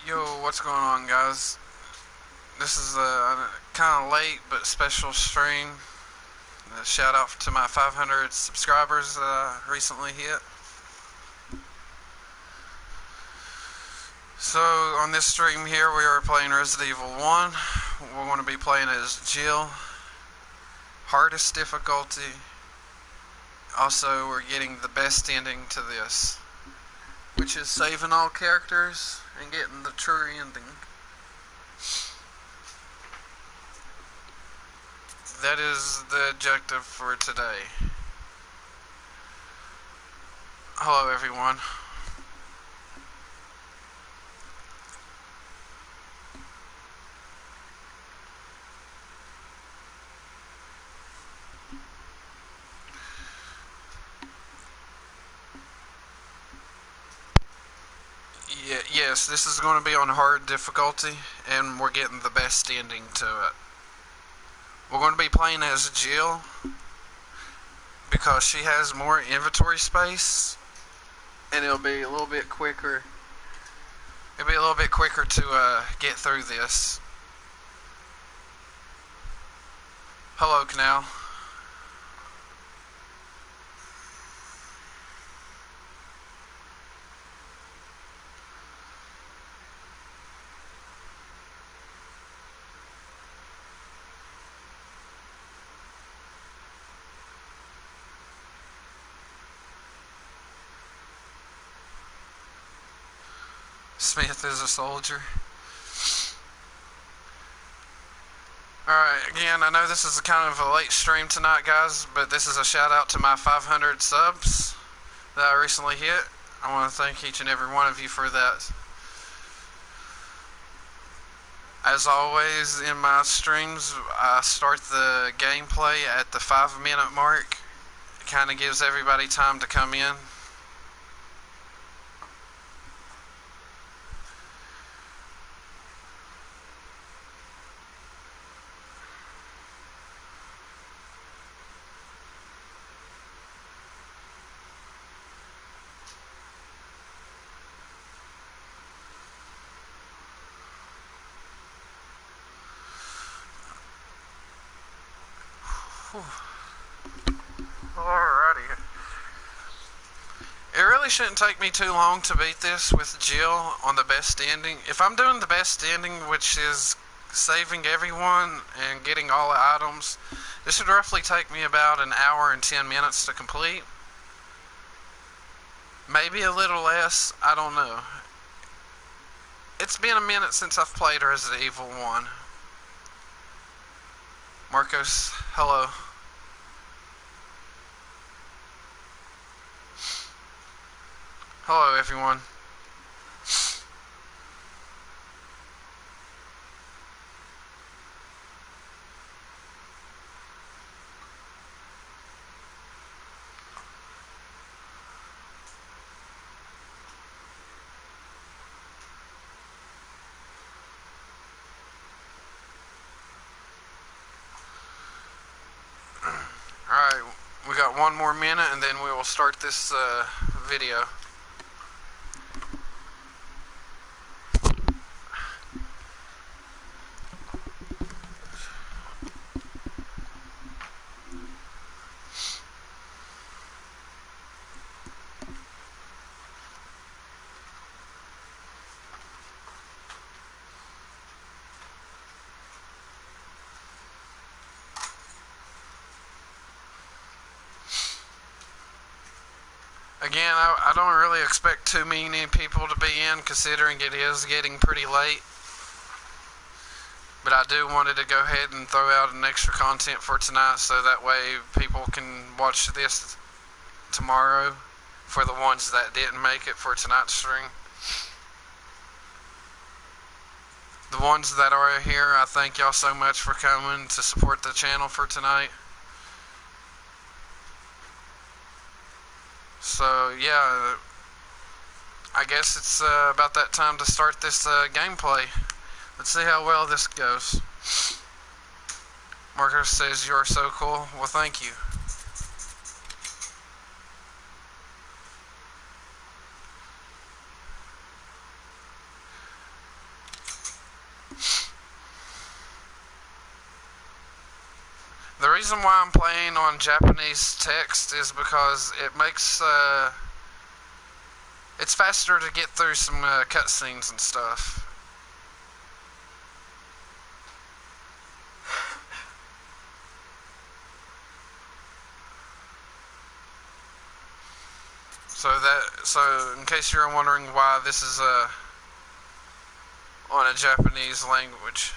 Yo, what's going on, guys? This is a kind of late but special stream. Shout out to my 500 subscribers that I recently hit. So, on this stream here, we are playing Resident Evil 1. We're going to be playing as Jill. Hardest difficulty. Also, we're getting the best ending to this, which is saving all characters and getting the true ending. That is the objective for today. Hello, everyone. Yes, this is going to be on hard difficulty, and we're getting the best ending to it. We're going to be playing as Jill because she has more inventory space, and it'll be a little bit quicker. It'll be a little bit quicker to get through this. Hello, Canal. Smith is a soldier. Alright, again, I know this is kind of a late stream tonight, guys, but this is a shout out to my 500 subs that I recently hit. I want to thank each and every one of you for that. As always, in my streams, I start the gameplay at the 5-minute mark. It kind of gives everybody time to come in. Alrighty. It really shouldn't take me too long to beat this with Jill on the best ending. If I'm doing the best ending, which is saving everyone and getting all the items, this should roughly take me about an hour and 10 minutes to complete. Maybe a little less, I don't know. It's been a minute since I've played Resident Evil 1. Marcos, hello. Hello, everyone. Alright, we got one more minute and then we will start this video. Again, I don't really expect too many people to be in, considering it is getting pretty late. But I do wanted to go ahead and throw out an extra content for tonight, so that way people can watch this tomorrow for the ones that didn't make it for tonight's stream. The ones that are here, I thank y'all so much for coming to support the channel for tonight. So, yeah, I guess it's about that time to start this gameplay. Let's see how well this goes. Marcus says, "You're so cool." Well, thank you. The reason why I'm playing on Japanese text is because it makes it's faster to get through some cutscenes and stuff. So in case you're wondering why this is on a Japanese language,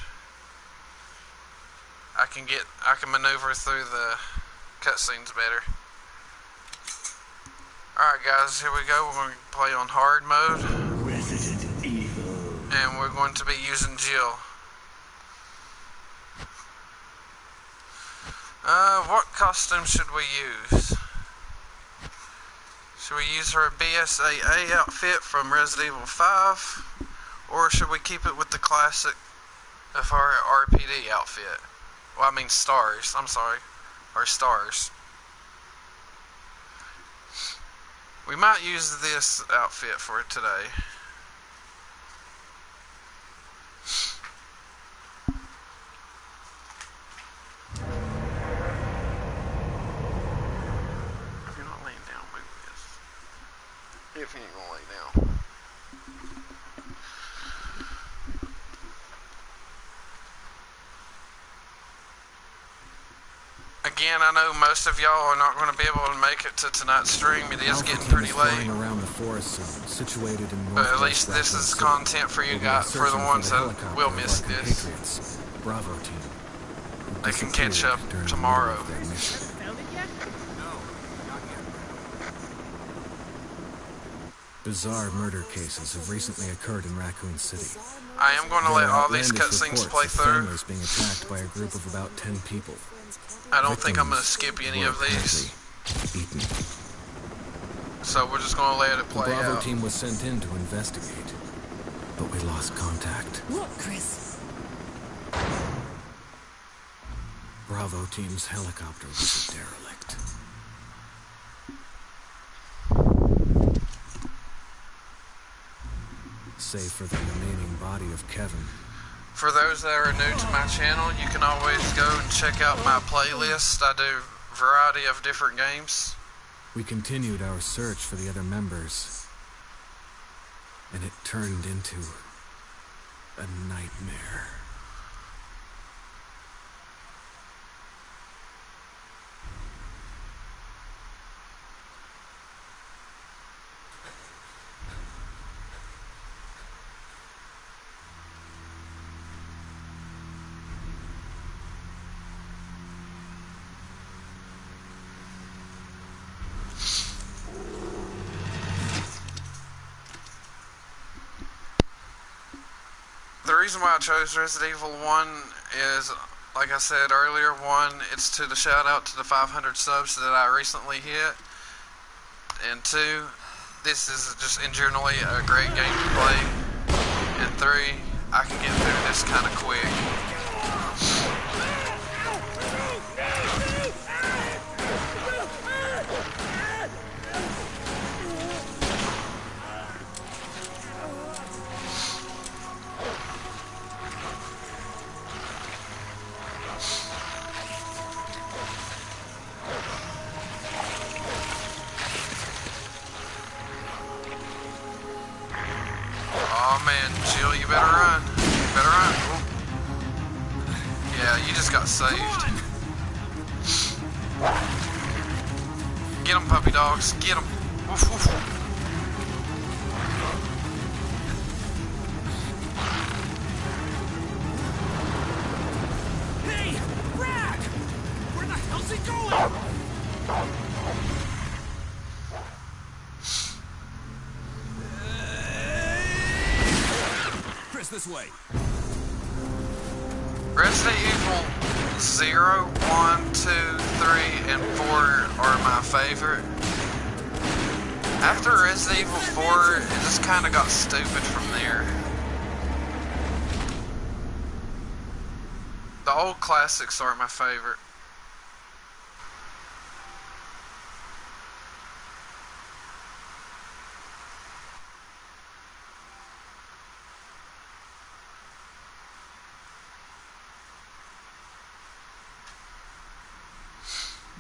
I can maneuver through the cutscenes better. Alright guys, here we go. We're going to play on hard mode. Resident Evil. And we're going to be using Jill. What costume should we use? Should we use her BSAA outfit from Resident Evil 5? Or should we keep it with the classic of our RPD outfit? Well, I mean stars. I'm sorry. Or stars. We might use this outfit for today. If you're not laying down, move this. If you ain't gonna lay down. Again, I know most of y'all are not going to be able to make it to tonight's stream. It is getting pretty late. Around the forest zone, situated in But at least this is content for you guys, for the ones that will miss this. Bravo team. They can catch up tomorrow. Bizarre murder cases have recently occurred in Raccoon City. I am going to let all these cutscenes play through. Families being attacked by a group of about 10 people. I don't think I'm going to skip any of these. Eaten. So we're just going to let it play The Bravo out. team was sent in to investigate, but we lost contact. Look, Chris. Bravo team's helicopter was a derelict. Save for the remaining body of Kevin. For those that are new to my channel, you can always go and check out my playlist. I do a variety of different games. We continued our search for the other members, and it turned into a nightmare. The reason why I chose Resident Evil 1 is, like I said earlier, one, it's to the shout out to the 500 subs that I recently hit, and two, this is just generally a great game to play, and three, I can get through this kind of quick. Oh man, Jill, you better run. You better run. Ooh. Yeah, you just got saved. Get them, puppy dogs. Get them. Woof, woof. Hey, Brad! Where the hell's he going? Chris, this way. Resident Evil 0, 1, 2, 3, and 4 are my favorite. After Resident Evil 4, it just kind of got stupid from there. The old classics are my favorite.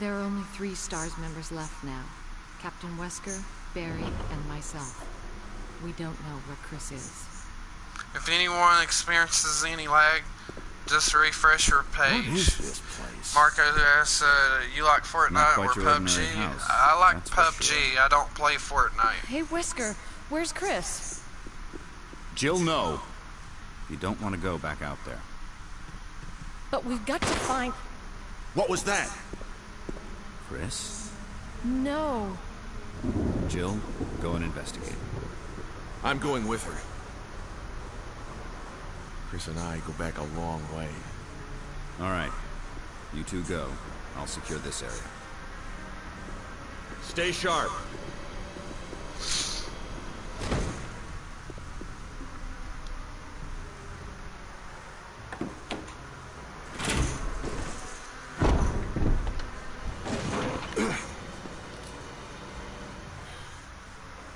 There are only 3 STARS members left now. Captain Wesker, Barry, and myself. We don't know where Chris is. If anyone experiences any lag, just refresh your page. What is this place? Marco asks, you like Fortnite or quite your PUBG? ordinary house, I like that's for PUBG. sure. I don't play Fortnite. Hey, Wesker, where's Chris? Jill, no. You don't want to go back out there. But we've got to find... What was that? Chris? No. Jill, go and investigate. I'm going with her. Chris and I go back a long way. All right. You two go. I'll secure this area. Stay sharp.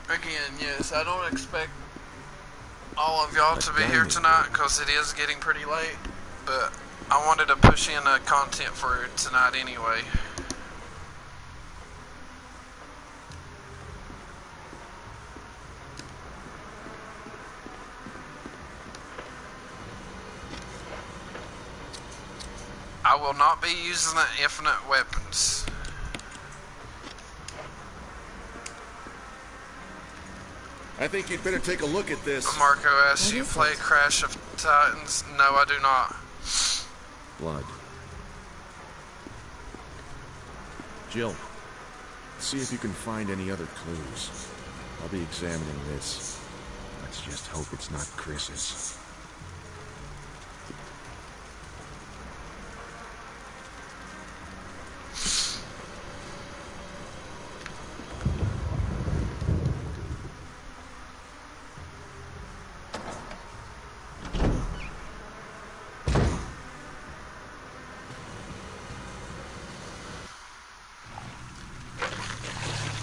Again, yes, I don't expect all of y'all to be here tonight because it is getting pretty late, but I wanted to push in content for tonight anyway. I will not be using the infinite weapons. I think you'd better take a look at this. Marco asks, you play Crash of Titans? No, I do not. Blood. Jill, see if you can find any other clues. I'll be examining this. Let's just hope it's not Chris's.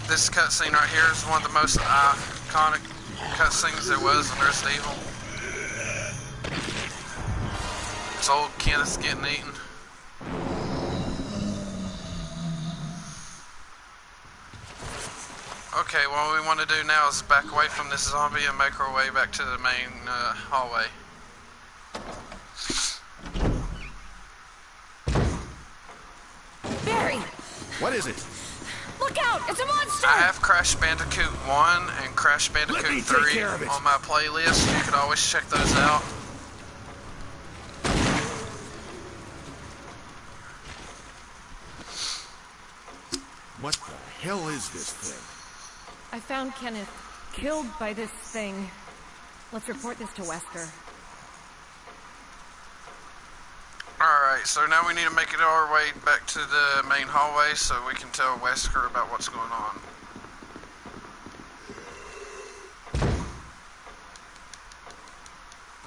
This cutscene right here is one of the most iconic cutscenes there was in Resident Evil. It's old Kenneth getting eaten. Okay, what we want to do now is back away from this zombie and make our way back to the main hallway. Barry! What is it? Look out! It's a monster! I have Crash Bandicoot 1 and Crash Let me Bandicoot take 3 care of it. on my playlist. You could always check those out. What the hell is this thing? I found Kenneth killed by this thing. Let's report this to Wesker. Alright, so now we need to make it our way back to the main hallway so we can tell Wesker about what's going on.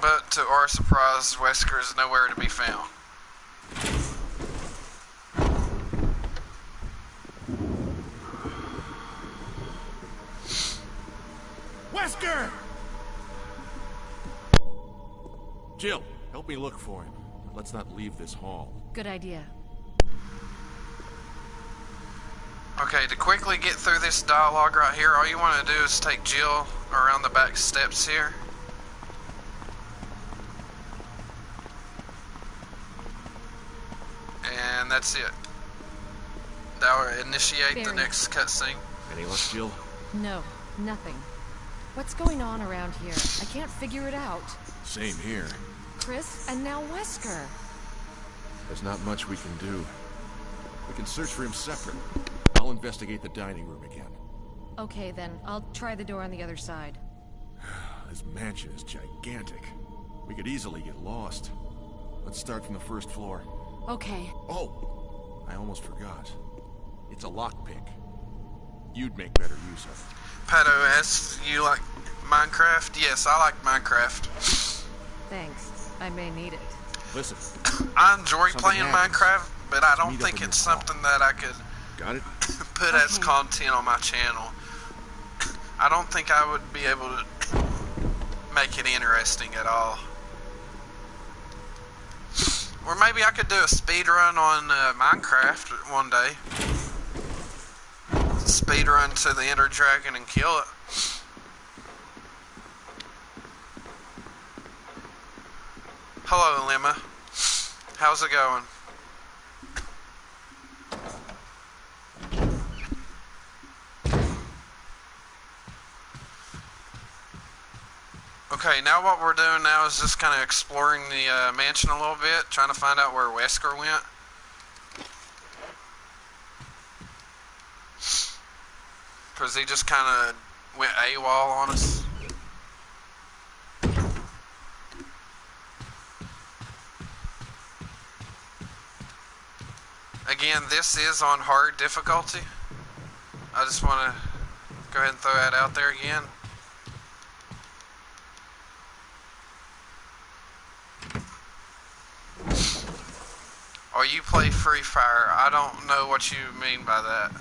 But to our surprise, Wesker is nowhere to be found. Wesker! Jill, help me look for him. Let's not leave this hall. Good idea. Okay, to quickly get through this dialogue right here, all you want to do is take Jill around the back steps here. And that's it. That will initiate the Barry. next cutscene. Any luck, Jill? No, nothing. What's going on around here? I can't figure it out. Same here. Chris, and now Wesker. There's not much we can do. We can search for him separate. I'll investigate the dining room again. Okay, then. I'll try the door on the other side. This mansion is gigantic. We could easily get lost. Let's start from the first floor. Okay. Oh! I almost forgot. It's a lockpick. You'd make better use of it. Pato asks, you like Minecraft? Yes, I like Minecraft. Thanks. I may need it. Listen, I enjoy Something playing happens. Minecraft, but I don't Meet up think in it's your hall. something that I could got it? put as Okay. content on my channel. I don't think I would be able to make it interesting at all. Or maybe I could do a speed run on Minecraft one day. Speed run to the Ender Dragon and kill it. Hello, Lemma. How's it going? Okay, now what we're doing now is just kind of exploring the mansion a little bit, trying to find out where Wesker went. Because he just kind of went AWOL on us. Again, this is on hard difficulty. I just want to go ahead and throw that out there again. Or you play Free Fire. I don't know what you mean by that.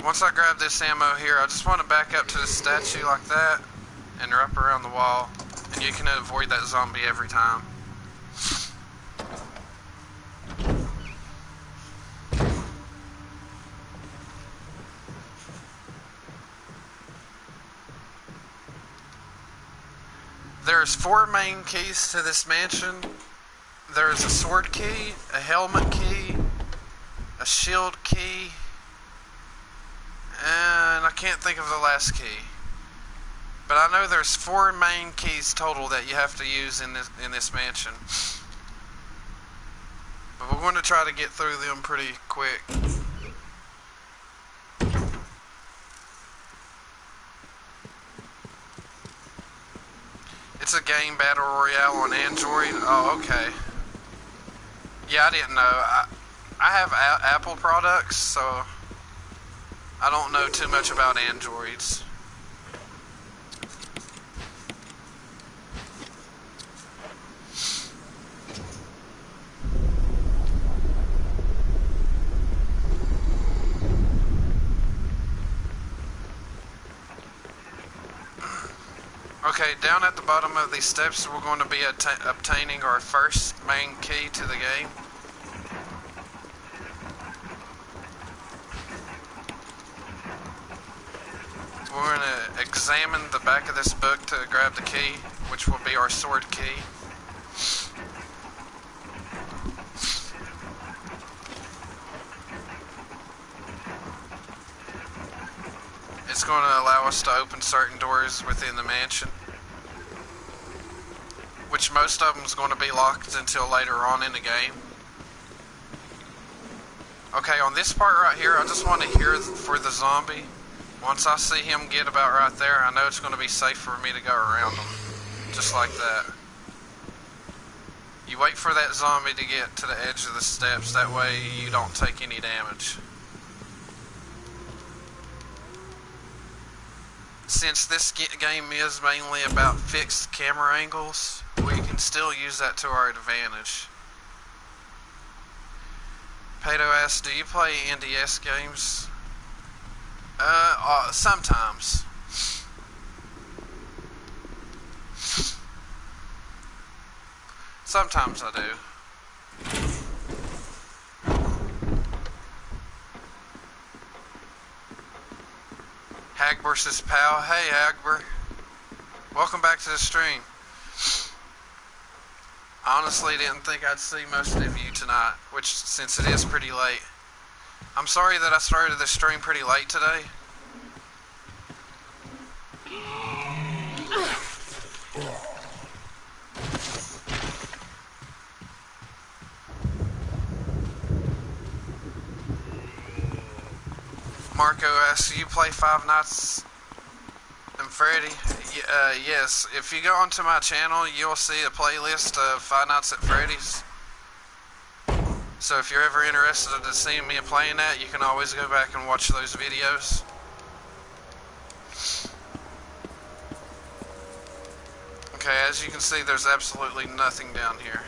Once I grab this ammo here, I just want to back up to the statue like that and wrap around the wall, and you can avoid that zombie every time. There's 4 main keys to this mansion. There's a sword key, a helmet key, a shield key, and I can't think of the last key. But I know there's 4 main keys total that you have to use in this mansion. But we're going to try to get through them pretty quick. It's a game battle royale on Android. Oh, okay. Yeah, I didn't know. I have Apple products, so I don't know too much about Androids. Okay, down at the bottom of these steps, we're going to be obtaining our first main key to the game. We're going to examine the back of this book to grab the key, which will be our sword key. It's going to allow us to open certain doors within the mansion, which most of them is going to be locked until later on in the game. Okay, on this part right here, I just want to hear for the zombie. Once I see him get about right there, I know it's going to be safe for me to go around him. Just like that. You wait for that zombie to get to the edge of the steps, that way you don't take any damage. Since this game is mainly about fixed camera angles, we can still use that to our advantage. Pato asks, do you play NDS games? Sometimes. Sometimes I do. Hagber says, pal. Hey, Hagber. Welcome back to the stream. Honestly, didn't think I'd see most of you tonight, which, since it is pretty late. I'm sorry that I started the stream pretty late today. Marco asks, you play Five Nights at Freddy? Yes. If you go onto my channel, you'll see a playlist of Five Nights at Freddy's. So if you're ever interested in seeing me playing that, you can always go back and watch those videos. Okay, as you can see, there's absolutely nothing down here.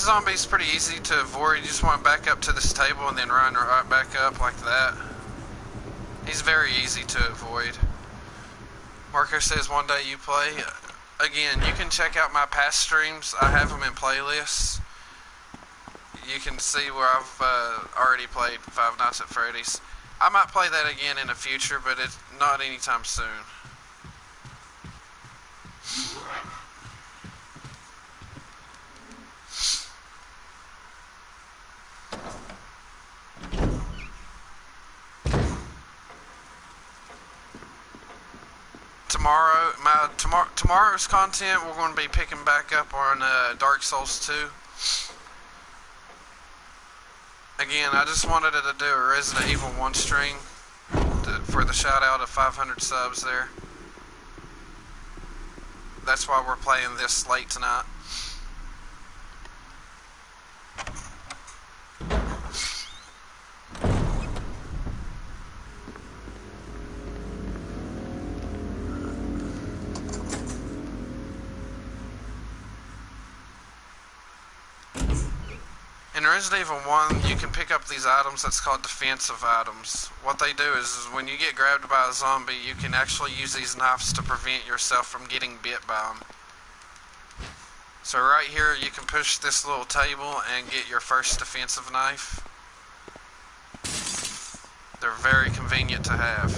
zombie's pretty easy to avoid. You just want to back up to this table and then run right back up like that. He's very easy to avoid. Marco says one day you play. Again, you can check out my past streams. I have them in playlists. You can see where I've already played Five Nights at Freddy's. I might play that again in the future, but it's not anytime soon. Tomorrow's content, we're going to be picking back up on Dark Souls 2. Again, I just wanted to do a Resident Evil 1 stream for the shout out of 500 subs there. That's why we're playing this late tonight. In Resident Evil 1, you can pick up these items that's called defensive items. What they do is when you get grabbed by a zombie, you can actually use these knives to prevent yourself from getting bit by them. So right here, you can push this little table and get your first defensive knife. They're very convenient to have.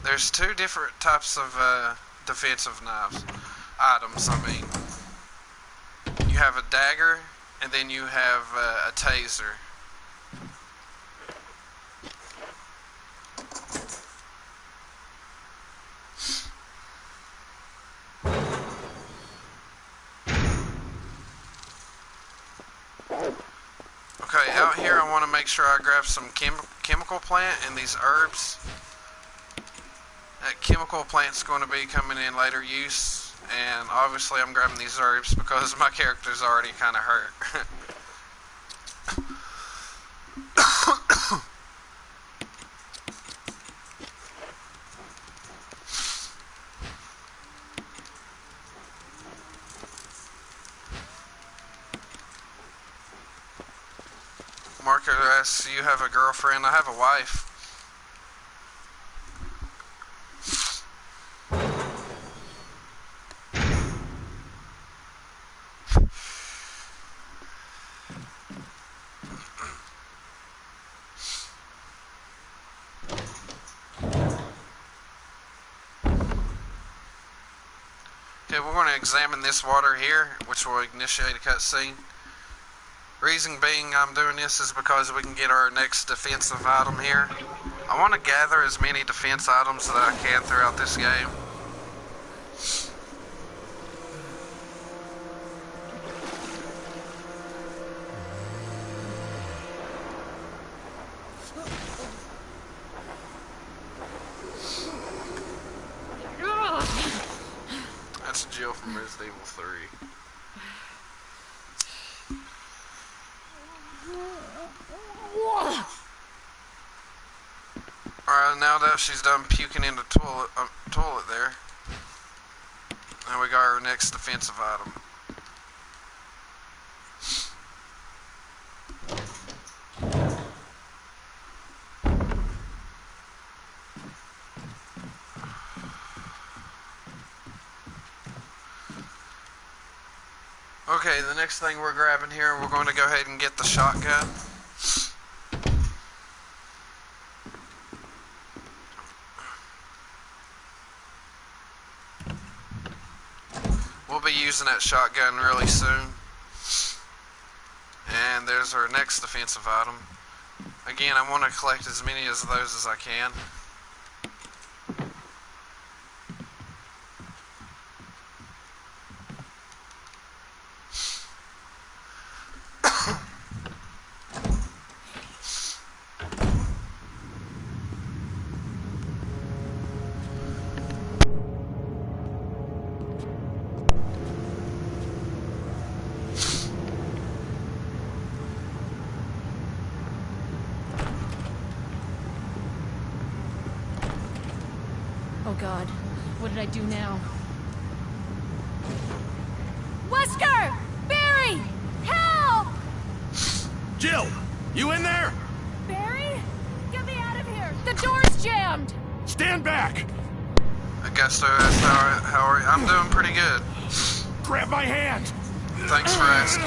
There's two different types of defensive items, I mean. You have a dagger, and then you have a taser. Okay, out here I want to make sure I grab some chemical plant and these herbs. That chemical plant's going to be coming in later use. And obviously I'm grabbing these herbs because my character's already kind of hurt. Marco asks, you have a girlfriend? I have a wife. Okay, we're going to examine this water here, which will initiate a cutscene. Reason being I'm doing this is because we can get our next defensive item here. I want to gather as many defense items that I can throughout this game. That's Jill from Resident Evil 3. Alright, now that she's done puking in the toilet there, now we got our next defensive item. Okay, the next thing we're grabbing here, we're going to go ahead and get the shotgun. We'll be using that shotgun really soon. And there's our next defensive item. Again, I want to collect as many of those as I can. Oh God, what did I do now? Jill, you in there? Barry? Get me out of here! The door's jammed! Stand back! I guess so. How are you? I'm doing pretty good. Grab my hand! Thanks for asking.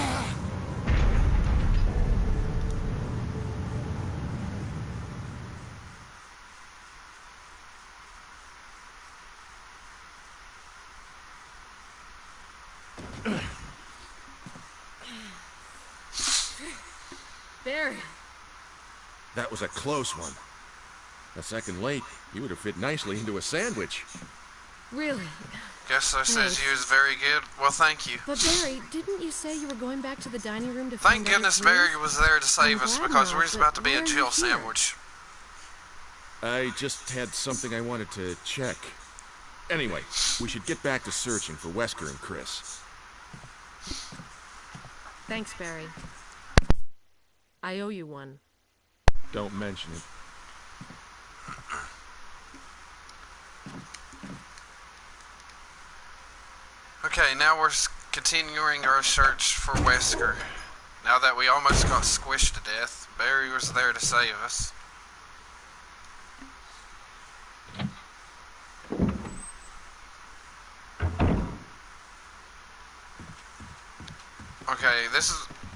Barry. That was a close one. A second late, you would have fit nicely into a sandwich. Really? Guess so says you was very good. Well, thank you. But Barry, didn't you say you were going back to the dining room to Thank find goodness other clues? Barry was there to save us glad because now, we was but about to be why a are you Jill here? sandwich. I just had something I wanted to check. Anyway, we should get back to searching for Wesker and Chris. Thanks, Barry. I owe you one. Don't mention it. Okay, now we're continuing our search for Wesker. Now that we almost got squished to death, Barry was there to save us. Okay,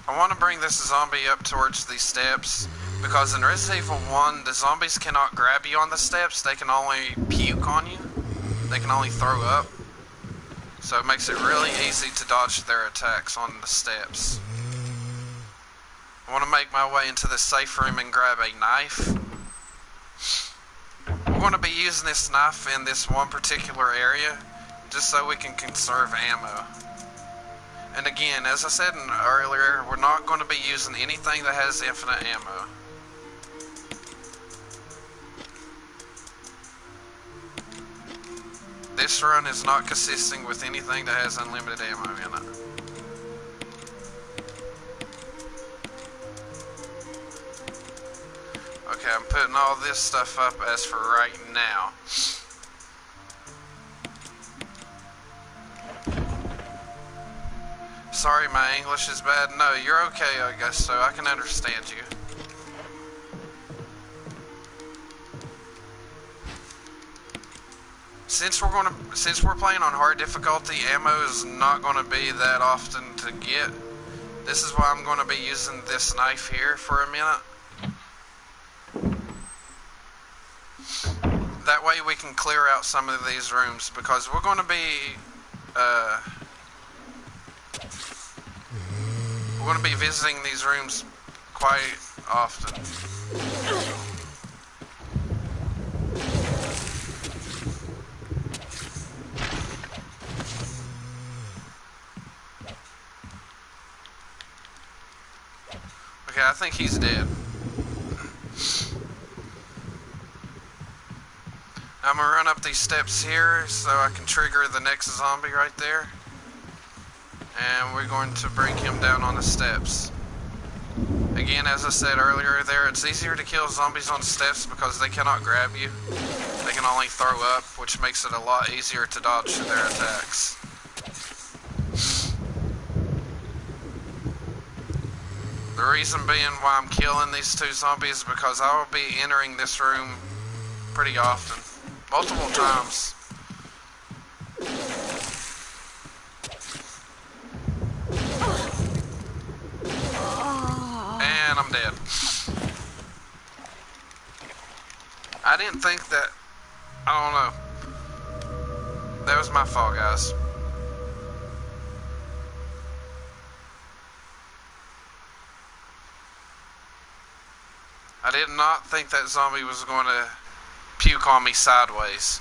I want to bring this zombie up towards these steps, because in Resident Evil 1, the zombies cannot grab you on the steps, they can only puke on you. They can only throw up. So it makes it really easy to dodge their attacks on the steps. I want to make my way into the safe room and grab a knife. We're going to be using this knife in this one particular area, just so we can conserve ammo. And again, as I said earlier, we're not going to be using anything that has infinite ammo. This run is not consisting with anything that has unlimited ammo in it. Okay, I'm putting all this stuff up as for right now. Sorry, my English is bad. No, you're okay, I guess so. I can understand you. Since we're playing on hard difficulty, ammo is not gonna be that often to get. This is why I'm gonna be using this knife here for a minute. That way we can clear out some of these rooms, because we're gonna be visiting these rooms quite often. Okay, I think he's dead. I'm gonna run up these steps here so I can trigger the next zombie right there. And we're going to bring him down on the steps. Again, as I said earlier there, it's easier to kill zombies on steps because they cannot grab you. They can only throw up, which makes it a lot easier to dodge their attacks. The reason being why I'm killing these two zombies is because I will be entering this room pretty often. Multiple times. And I'm dead. I didn't think that... I don't know. That was my fault, guys. I did not think that zombie was going to puke on me sideways.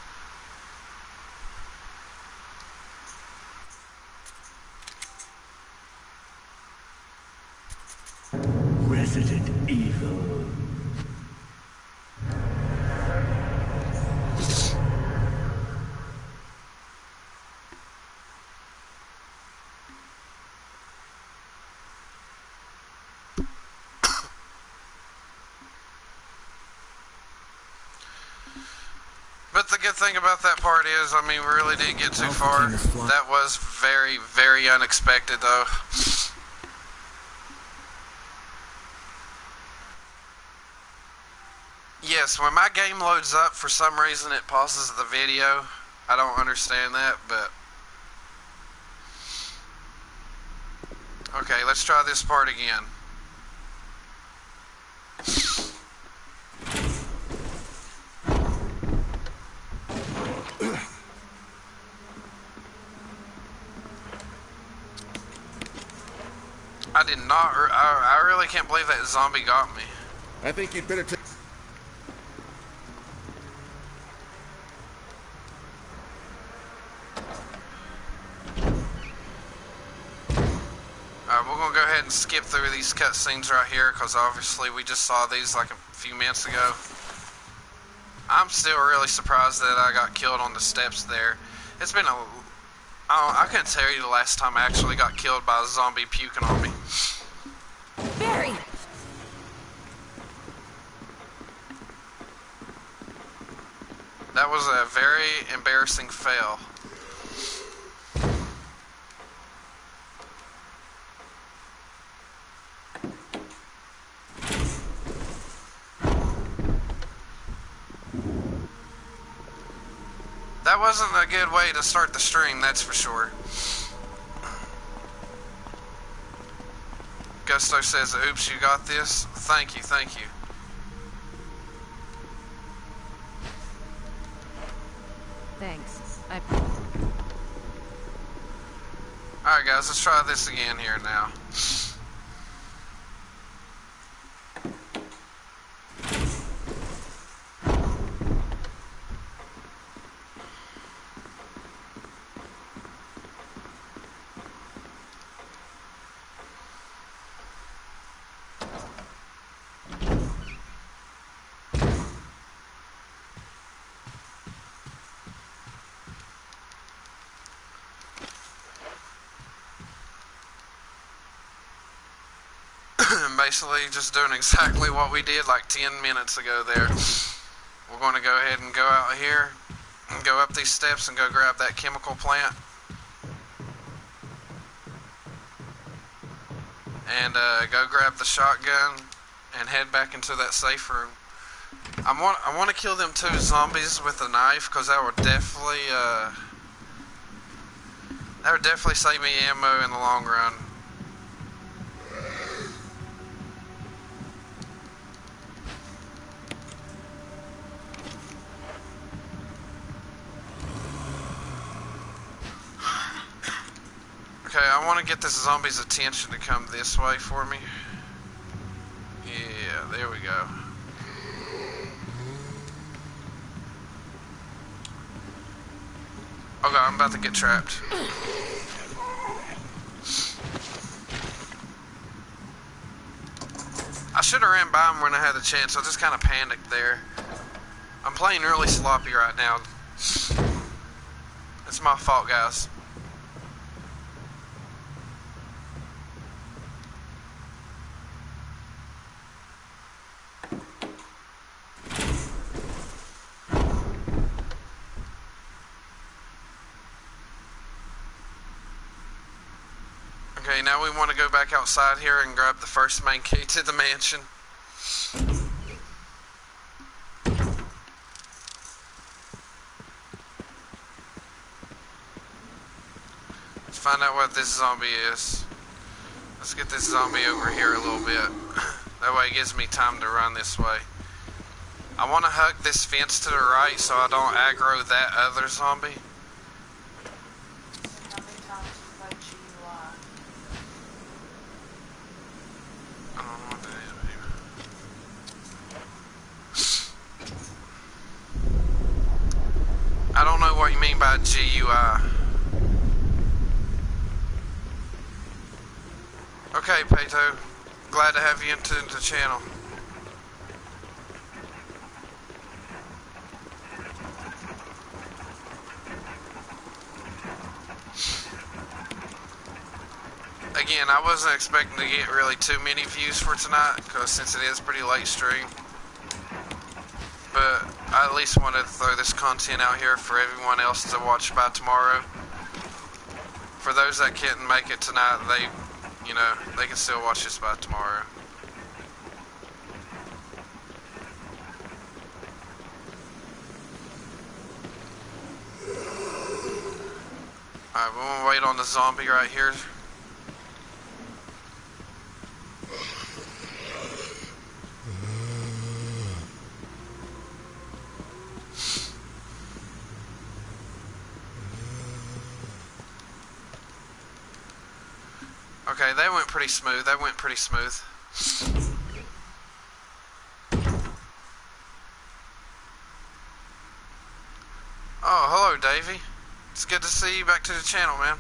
Resident Evil. But the good thing about that part is, I mean, we really didn't get too far. That was very, very unexpected, though. Yes, when my game loads up, for some reason it pauses the video. I don't understand that, but... Okay, let's try this part again. I did not... I really can't believe that zombie got me. I think you'd better take... Alright, we're gonna go ahead and skip through these cutscenes right here, because obviously we just saw these like a few minutes ago. I'm still really surprised that I got killed on the steps there. It's been I couldn't tell you the last time I actually got killed by a zombie puking on me. Barry! That was a very embarrassing fail. That wasn't a good way to start the stream, that's for sure. Gusto says, oops, you got this. Thank you, thank you. Thanks. Alright guys, let's try this again here now. Basically just doing exactly what we did like 10 minutes ago there. We're going to go ahead and go out here and go up these steps and go grab that chemical plant. And go grab the shotgun and head back into that safe room. I want to kill them 2 zombies with a knife, because that would definitely save me ammo in the long run. Okay, I want to get this zombie's attention to come this way for me. Yeah, there we go. Okay, I'm about to get trapped. I should have ran by him when I had the chance. I just kind of panicked there. I'm playing really sloppy right now. It's my fault, guys. Okay, now we want to go back outside here and grab the first main key to the mansion. Let's find out what this zombie is. Let's get this zombie over here a little bit. That way it gives me time to run this way. I want to hug this fence to the right so I don't aggro that other zombie. I don't know what you mean by GUI. Okay, Pato. Glad to have you into the channel. Again, I wasn't expecting to get really too many views for tonight, because since it is pretty late stream. But I at least wanted to throw this content out here for everyone else to watch by tomorrow. For those that can't make it tonight, they can still watch this by tomorrow. Alright, we're gonna wait on the zombie right here. Okay, that went pretty smooth. That went pretty smooth. Oh, hello, Davey. It's good to see you back to the channel, man.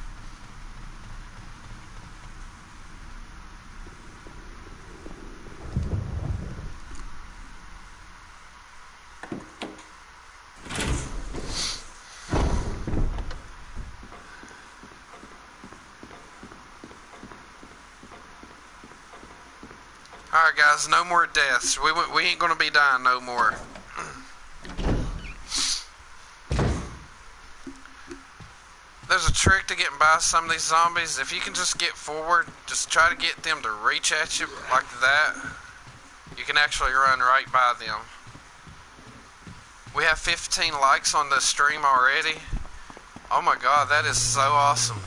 Alright, guys, no more deaths. We ain't gonna be dying no more. There's a trick to getting by some of these zombies. If you can just get forward, just try to get them to reach at you like that, you can actually run right by them. We have 15 likes on the stream already. Oh my god, that is so awesome.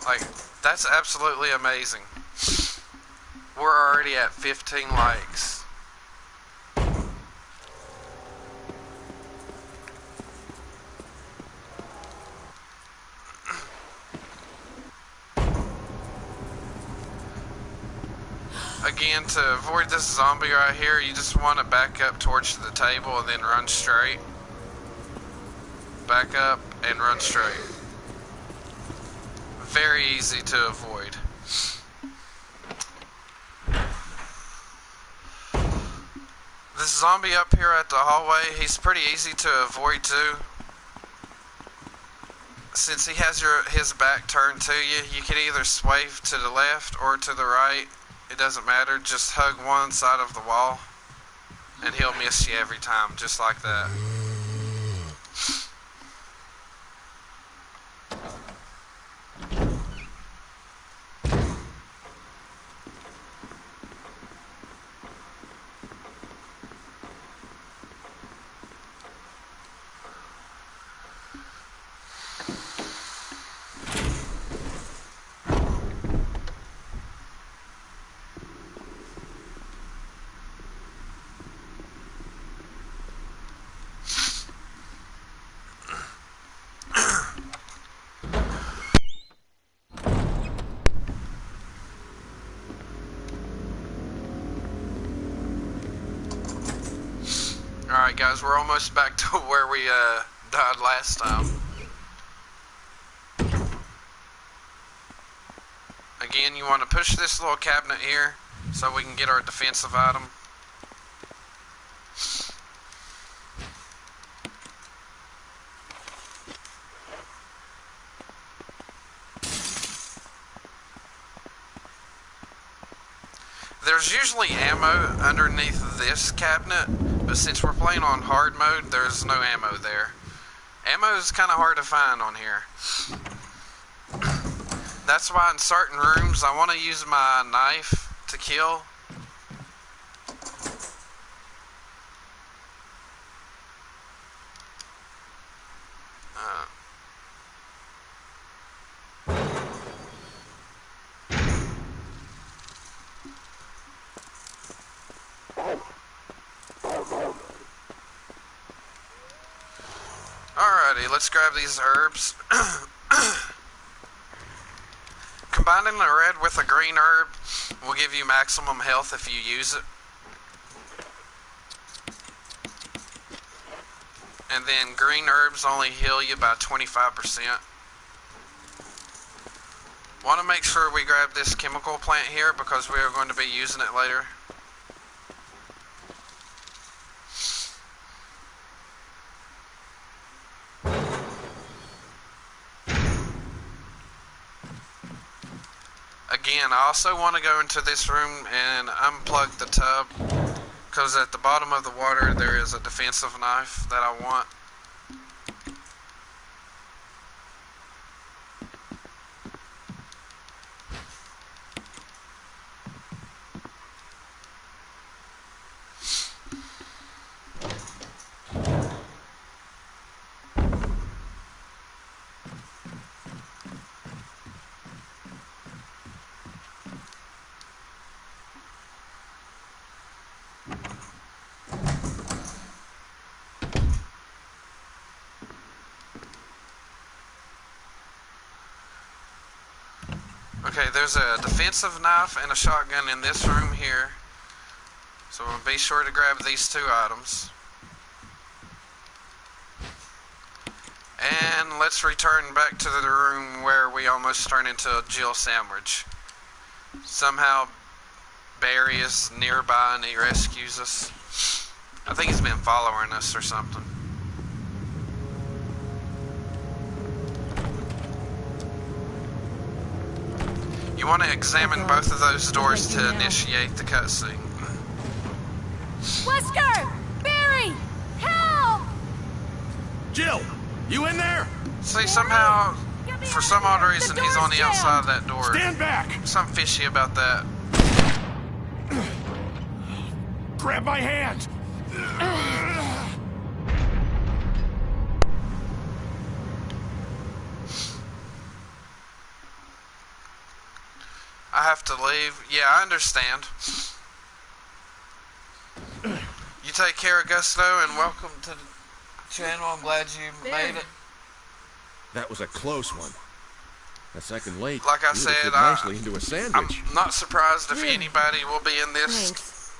Like, that's absolutely amazing. We're already at 15 likes. Again, to avoid this zombie right here, you just want to back up towards the table and then run straight. Back up and run straight. Very easy to avoid. This zombie up here at the hallway, he's pretty easy to avoid too. Since he has his back turned to you, you can either sway to the left or to the right. It doesn't matter, just hug one side of the wall and he'll miss you every time, just like that. Alright guys, we're almost back to where we died last time. Again, you want to push this little cabinet here so we can get our defensive item. There's usually ammo underneath this cabinet, but since we're playing on hard mode, there's no ammo there. Ammo is kind of hard to find on here. That's why in certain rooms I want to use my knife to kill. Alrighty, let's grab these herbs. Combining the red with a green herb will give you maximum health if you use it. And then green herbs only heal you by 25%. Want to make sure we grab this chemical plant here because we are going to be using it later. Again, I also want to go into this room and unplug the tub because at the bottom of the water there is a defensive knife that I want. Okay, there's a defensive knife and a shotgun in this room here. So we'll be sure to grab these two items. And let's return back to the room where we almost turned into a Jill sandwich. Somehow Barry is nearby and he rescues us. I think he's been following us or something. You want to examine both of those doors to initiate the cutscene. Wesker! Barry! Help! Jill, you in there? See, somehow, for some odd reason, he's on the outside of that door. Stand back! Something fishy about that. Grab my hand! I have to leave. Yeah, I understand. You take care, Augusto, and welcome to the channel. I'm glad you made it. That was a close one. That second lake, Like I you would've said, fit nicely into a sandwich. I'm not surprised if anybody will be in this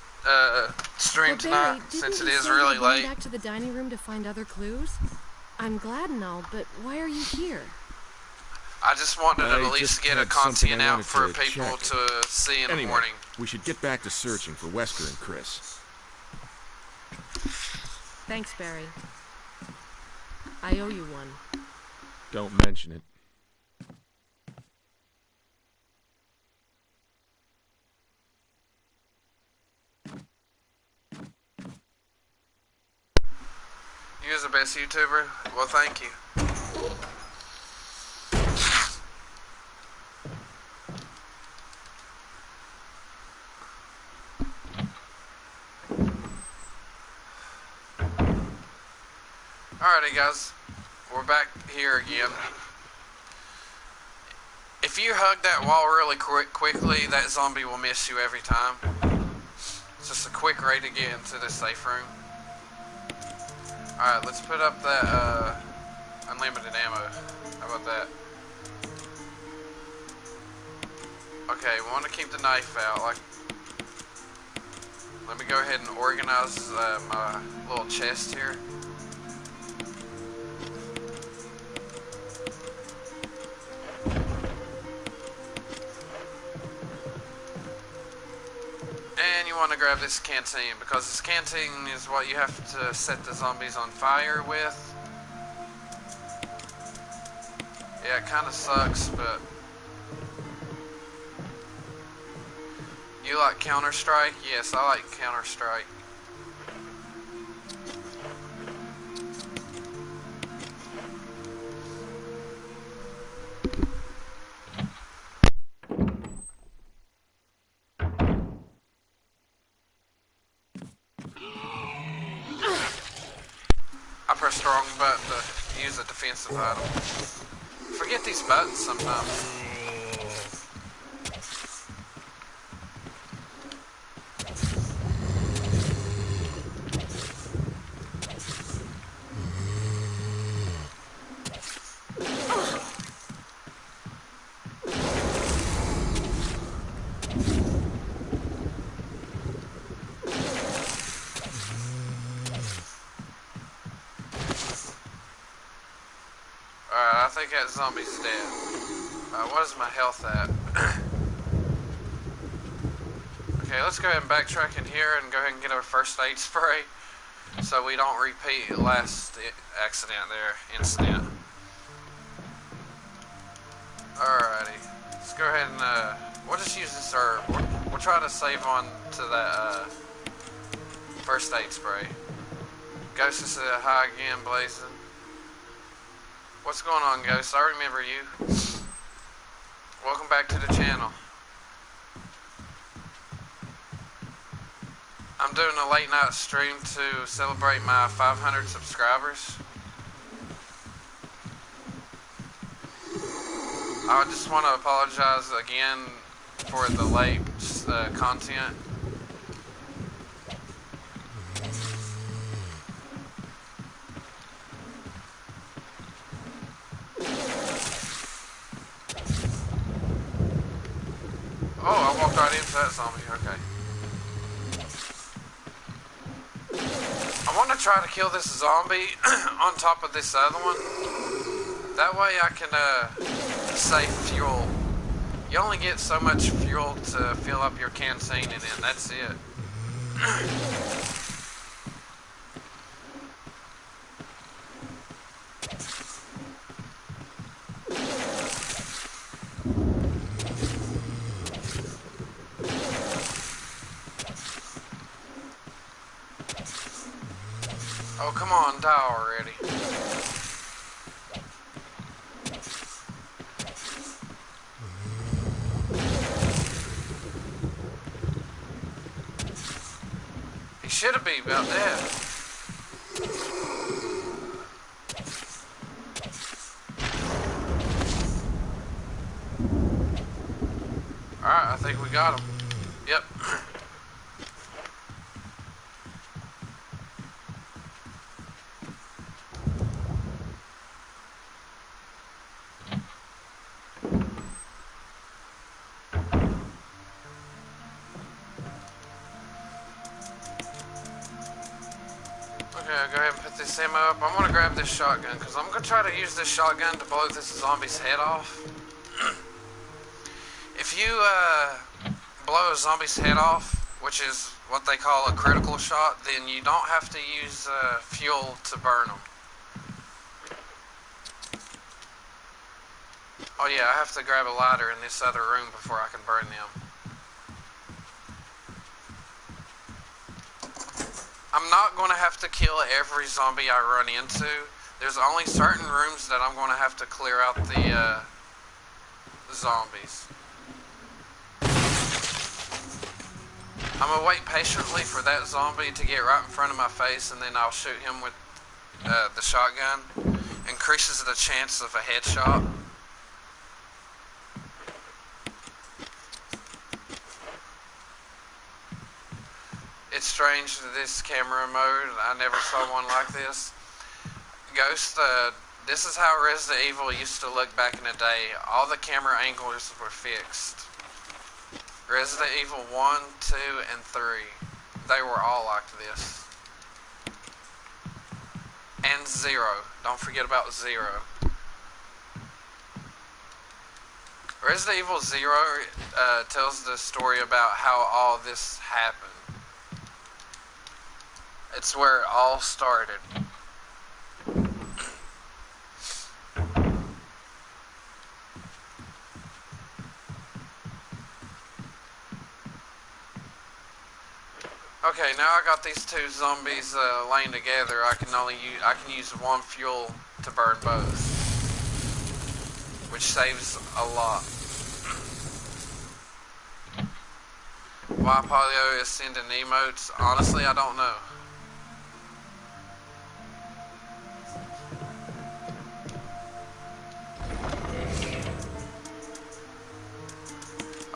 stream tonight, since it is really late. Back to the dining room to find other clues? I'm glad and all, but why are you here? I just wanted to I at least just get a had something content I out wanted for to people check. to see in the Anyway, morning. we should get back to searching for Wesker and Chris. Thanks, Barry. I owe you one. Don't mention it. You was the best YouTuber? Well, thank you. Alrighty guys, we're back here again. If you hug that wall really quickly, that zombie will miss you every time. It's just a quick way to get into the safe room. Alright, let's put up that unlimited ammo. How about that? Okay, we want to keep the knife out. Let me go ahead and organize my little chest here. And you want to grab this canteen, because this canteen is what you have to set the zombies on fire with. Yeah, it kind of sucks, but... You like Counter-Strike? Yes, I like Counter-Strike. I pressed the wrong button to use a defensive item. Forget these buttons sometimes. Alright, I think that zombie's dead. What is my health at? Okay, let's go ahead and backtrack in here and go ahead and get our first aid spray so we don't repeat the last incident. Alrighty, let's go ahead and we'll just use this herb. We'll try to save on to that first aid spray. Ghost is hi again, Blazing. What's going on, Ghost? I remember you. Welcome back to the channel. I'm doing a late night stream to celebrate my 500 subscribers. I just want to apologize again for the late content. there's that zombie. Okay. I want to try to kill this zombie on top of this other one. That way I can save fuel. You only get so much fuel to fill up your canteen, and then that's it. Oh, come on, die already. He should have been about that. Alright, I think we got him. Yep. Okay, I'll go ahead and put this ammo up. I'm gonna grab this shotgun because I'm gonna try to use this shotgun to blow this zombie's head off. If you blow a zombie's head off, which is what they call a critical shot, then you don't have to use fuel to burn them. Oh yeah, I have to grab a lighter in this other room before I can burn them. I'm not going to have to kill every zombie I run into. There's only certain rooms that I'm going to have to clear out the zombies. I'm going to wait patiently for that zombie to get right in front of my face, and then I'll shoot him with the shotgun. Increases the chance of a headshot. It's strange, this camera mode. I never saw one like this. Ghost, this is how Resident Evil used to look back in the day. All the camera angles were fixed. Resident Evil 1, 2, and 3. They were all like this. And 0. Don't forget about 0. Resident Evil 0 tells the story about how all this happened. It's where it all started. Okay, now I got these two zombies laying together. I can use one fuel to burn both, which saves a lot. Why Polio is sending emotes? Honestly, I don't know.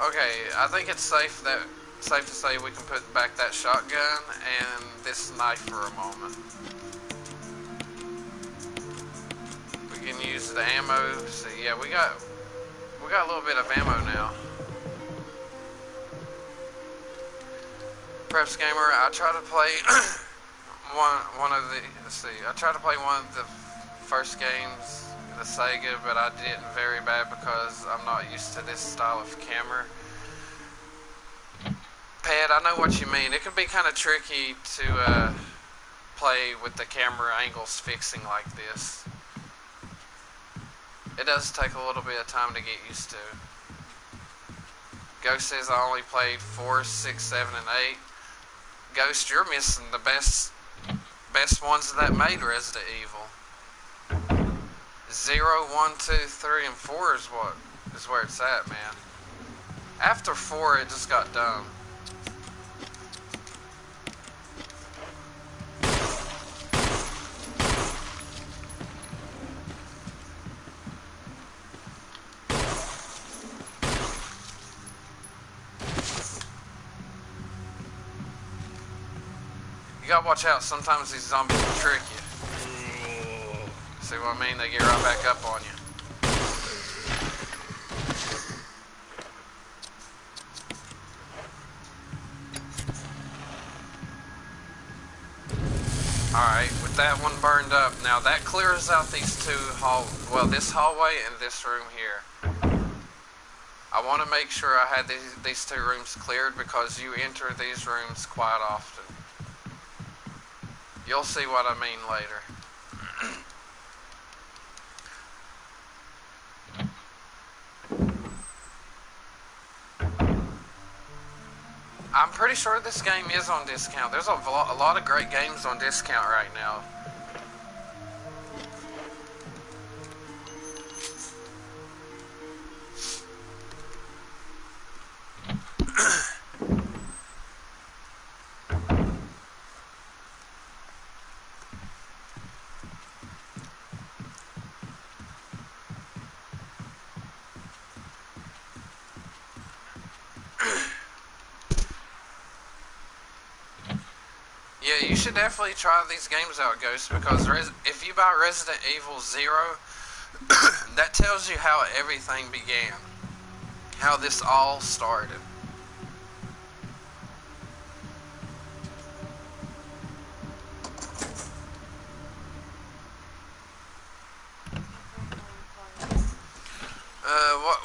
Okay, I think it's safe to say we can put back that shotgun and this knife for a moment. We can use the ammo. So yeah, we got a little bit of ammo now. Preps Gamer, I try to play I tried to play one of the first games, the Sega, but I didn't very bad because I'm not used to this style of camera. Pat, I know what you mean. It can be kind of tricky to play with the camera angles fixing like this. It does take a little bit of time to get used to. Ghost says I only played 4, 6, 7, and 8. Ghost, you're missing the best ones that made Resident Evil. 0, 1, 2, 3, and 4 is where it's at, man. After 4, it just got dumb. You gotta watch out, sometimes these zombies will trick you. See what I mean? They get right back up on you. Alright, with that one burned up, now that clears out these two this hallway and this room here. I want to make sure I had these two rooms cleared because you enter these rooms quite often. You'll see what I mean later. I'm pretty sure this game is on discount. There's a lot of great games on discount right now. Yeah, you should definitely try these games out, Ghost, because if you buy Resident Evil 0, that tells you how everything began. How this all started.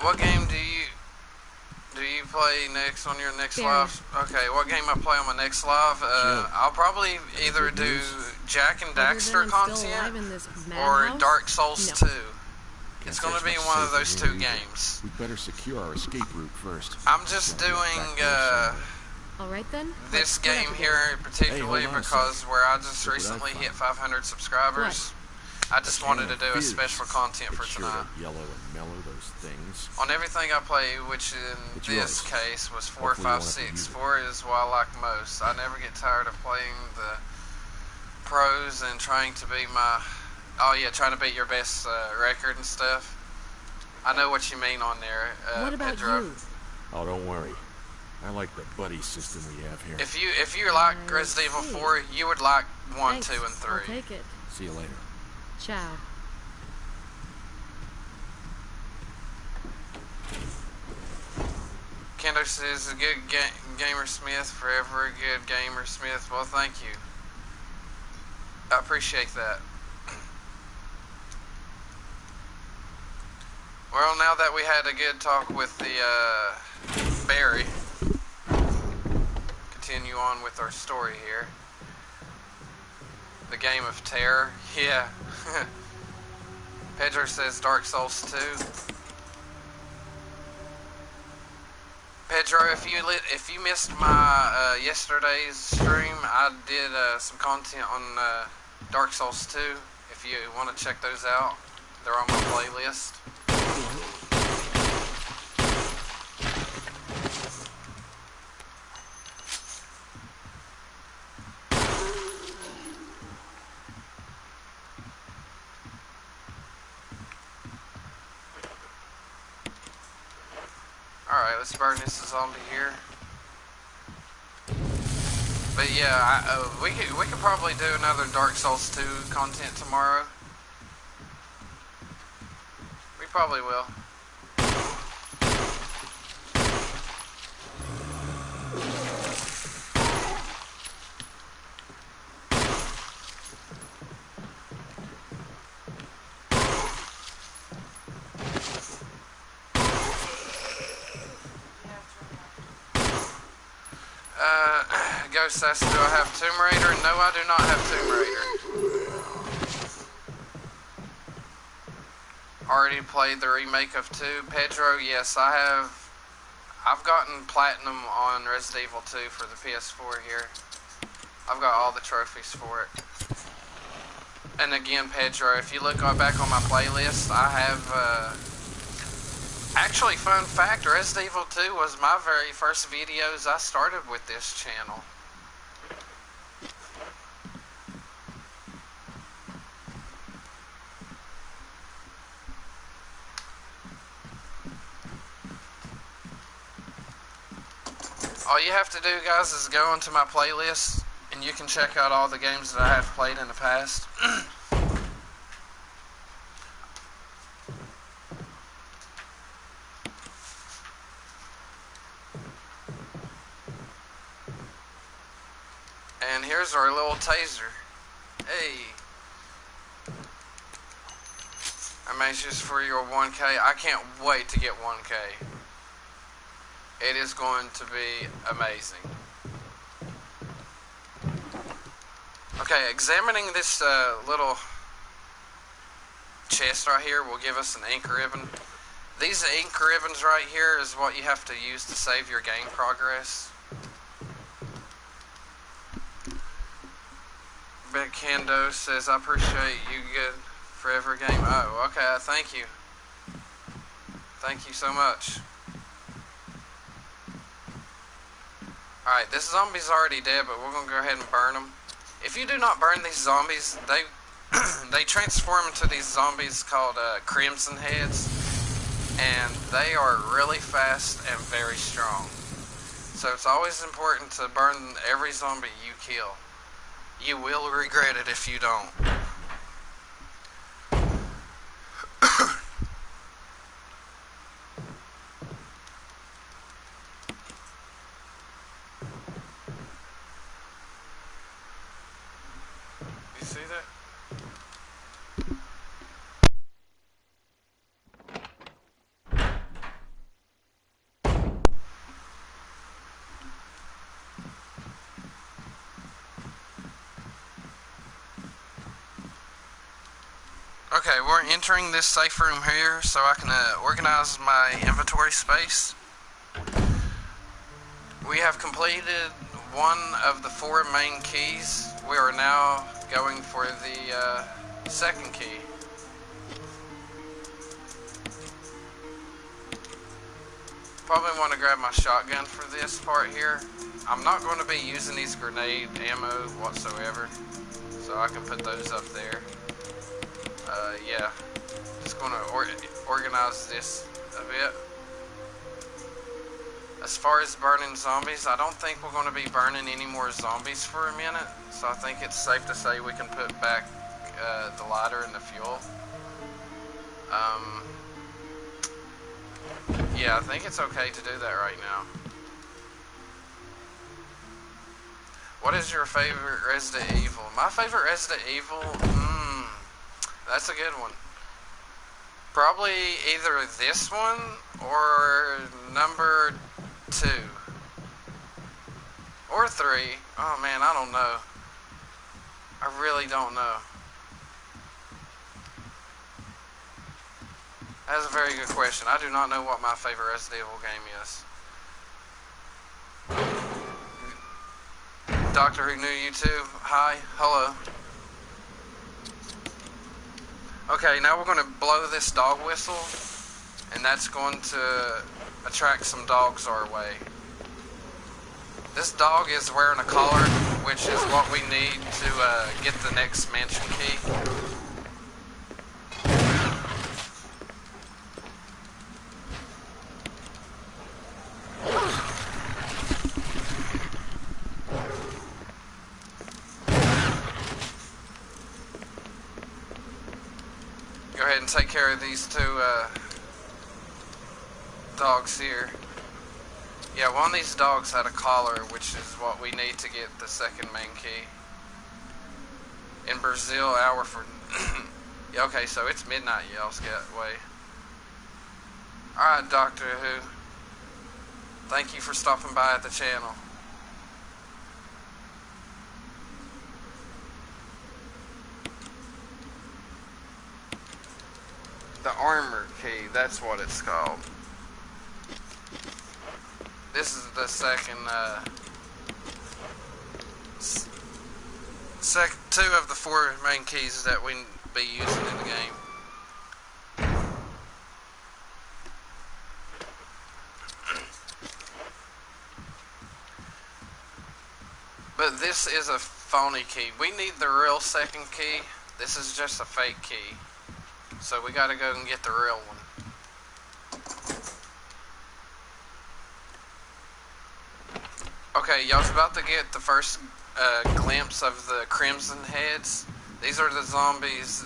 What game do you play next on your next live? Okay, what game I play on my next live? I'll probably either do Jack and Daxter content or Dark Souls 2. It's going to be one of those two games. We'd better secure our escape route first. I'm just doing All right then. this game here particularly because where I just recently hit 500 subscribers. I just wanted to do a special content for tonight. Yellow and mellow those things. On everything I play, which in this case was 4, 5, 6. 4 is what I like most. I never get tired of playing the pros and trying to be trying to beat your best record and stuff. I know what you mean on there, What about Pedro. you? Oh, don't worry. I like the buddy system we have here. If you like Resident Evil 4, you would like 1, Thanks. 2, and 3. I'll take it. See you later. Ciao. Kendo says a good gamer Smith, forever a good gamer Smith. Well, thank you. I appreciate that. Well, now that we had a good talk with the Barry, continue on with our story here. The Game of Terror. Yeah. Pedro says Dark Souls 2. Pedro, if you missed my yesterday's stream, I did some content on Dark Souls 2. If you want to check those out, they're on my playlist. Alright, let's burn this zombie here. But yeah, we could probably do another Dark Souls 2 content tomorrow. We probably will. Ghost asks, do I have Tomb Raider? No, I do not have Tomb Raider. Already played the remake of 2. Pedro, yes, I have. I've gotten Platinum on Resident Evil 2 for the PS4 here. I've got all the trophies for it. And again, Pedro, if you look back on my playlist, I have, actually, fun fact, Resident Evil 2 was my very first videos I started with this channel. All you have to do, guys, is go into my playlist, and you can check out all the games that I have played in the past. And here's our little taser. Hey. I'm anxious for your 1K. I can't wait to get 1K. It is going to be amazing. Okay, examining this little chest right here will give us an ink ribbon. These ink ribbons right here is what you have to use to save your game progress. Beck Kendo says, I appreciate you good forever game. Oh, okay, thank you. Thank you so much. Alright, this zombie's already dead, but we're going to go ahead and burn him. If you do not burn these zombies, they they transform into these zombies called Crimson Heads, and they are really fast and very strong. So it's always important to burn every zombie you kill. You will regret it if you don't. You see that? Okay, we're entering this safe room here so I can organize my inventory space. We have completed one of the 4 main keys. We are now going for the second key. Probably want to grab my shotgun for this part here. I'm not going to be using these grenade ammo whatsoever, so I can put those up there. Yeah, just going to organize this a bit. As far as burning zombies, I don't think we're going to be burning any more zombies for a minute, so I think it's safe to say we can put back the lighter and the fuel. Yeah, I think it's okay to do that right now. What is your favorite Resident Evil? My favorite Resident Evil? That's a good one. Probably either this one or number 2. Or 3. Oh man, I don't know. I really don't know. That's a very good question. I do not know what my favorite Resident Evil game is. Doctor Who knew you too. Hi. Hello. Okay, now we're going to blow this dog whistle, and that's going to attract some dogs our way. This dog is wearing a collar, which is what we need to get the next mansion key. Go ahead and take care of these 2 dogs here. Yeah, one of these dogs had a collar, which is what we need to get the second main key. In Brazil, hour for... Yeah, okay, so it's midnight, y'all's get way. Alright, Doctor Who. Thank you for stopping by at the channel. The armor key, that's what it's called. This is the second, 2 of the 4 main keys that we be using in the game. But this is a phony key. We need the real second key. This is just a fake key. So we gotta go and get the real one. Okay, y'all's about to get the first glimpse of the Crimson Heads. These are the zombies.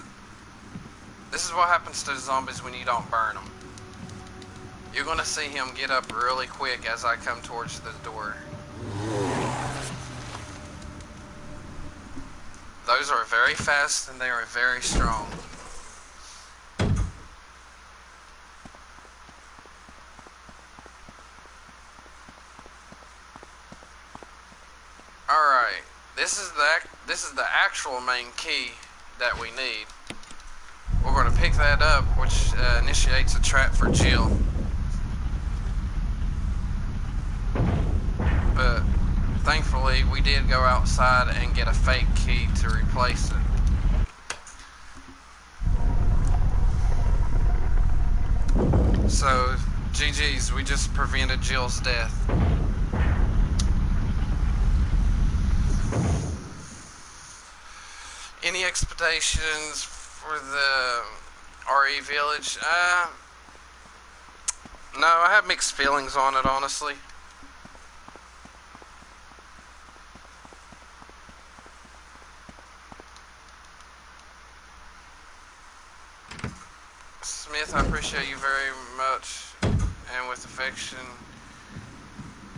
This is what happens to the zombies when you don't burn them. You're gonna see him get up really quick as I come towards the door. Those Those are very fast and they are very strong. Alright, this is the actual main key that we need. We're going to pick that up, which initiates a trap for Jill. But thankfully, we did go outside and get a fake key to replace it. So, GG's, we just prevented Jill's death. Any expectations for the RE Village? No, I have mixed feelings on it, honestly. Smith, I appreciate you very much, and with affection,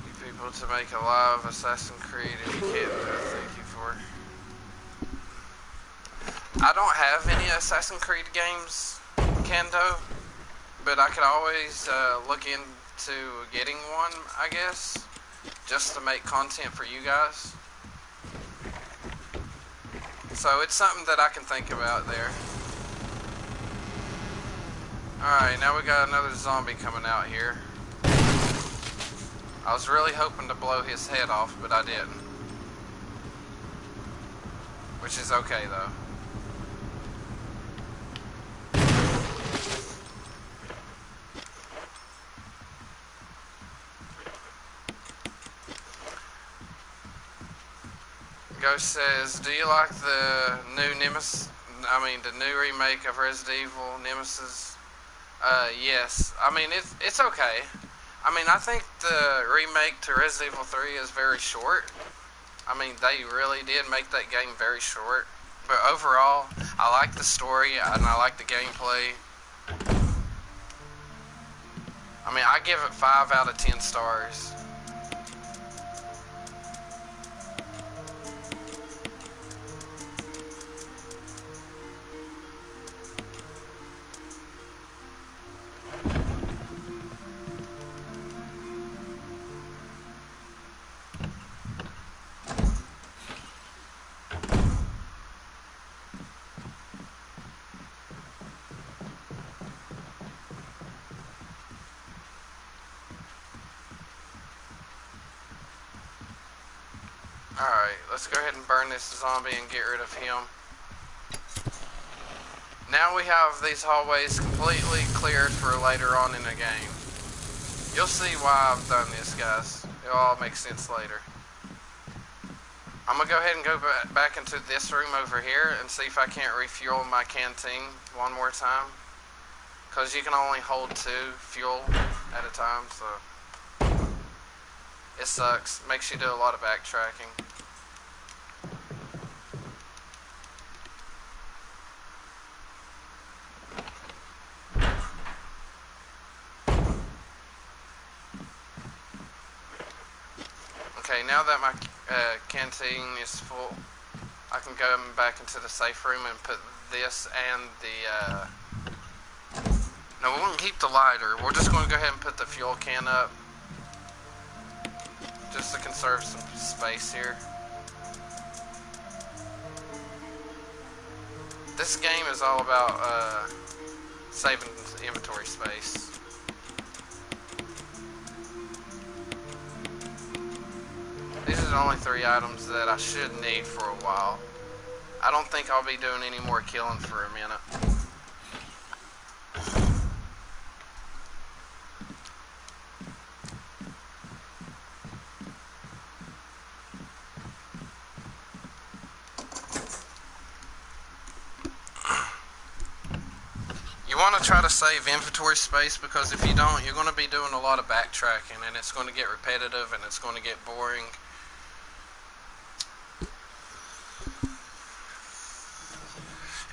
you people to make a live Assassin's Creed. If you can't, thank you for. I don't have any Assassin's Creed games, Kendo, but I could always look into getting one, I guess, just to make content for you guys. So it's something that I can think about there. Alright, now we got another zombie coming out here. I was really hoping to blow his head off, but I didn't. Which is okay, though. Ghost says, do you like the new Nemesis? The new remake of Resident Evil Nemesis? Yes. It's okay. I think the remake to Resident Evil 3 is very short. They really did make that game very short. But overall, I like the story and I like the gameplay. I give it 5 out of 10 stars. Alright, let's go ahead and burn this zombie and get rid of him. Now we have these hallways completely cleared for later on in the game. You'll see why I've done this, guys. It'll all make sense later. I'm gonna go ahead and go back into this room over here and see if I can't refuel my canteen one more time. Because you can only hold 2 fuel at a time, so it sucks. Makes you do a lot of backtracking. Okay, now that my canteen is full, I can go back into the safe room and put this and the... No, we won't keep the lighter. We're just going to go ahead and put the fuel can up. Just to conserve some space here. This game is all about saving inventory space. These are the only 3 items that I should need for a while. I don't think I'll be doing any more killing for a minute. You want to try to save inventory space, because if you don't, you're going to be doing a lot of backtracking and it's going to get repetitive and it's going to get boring.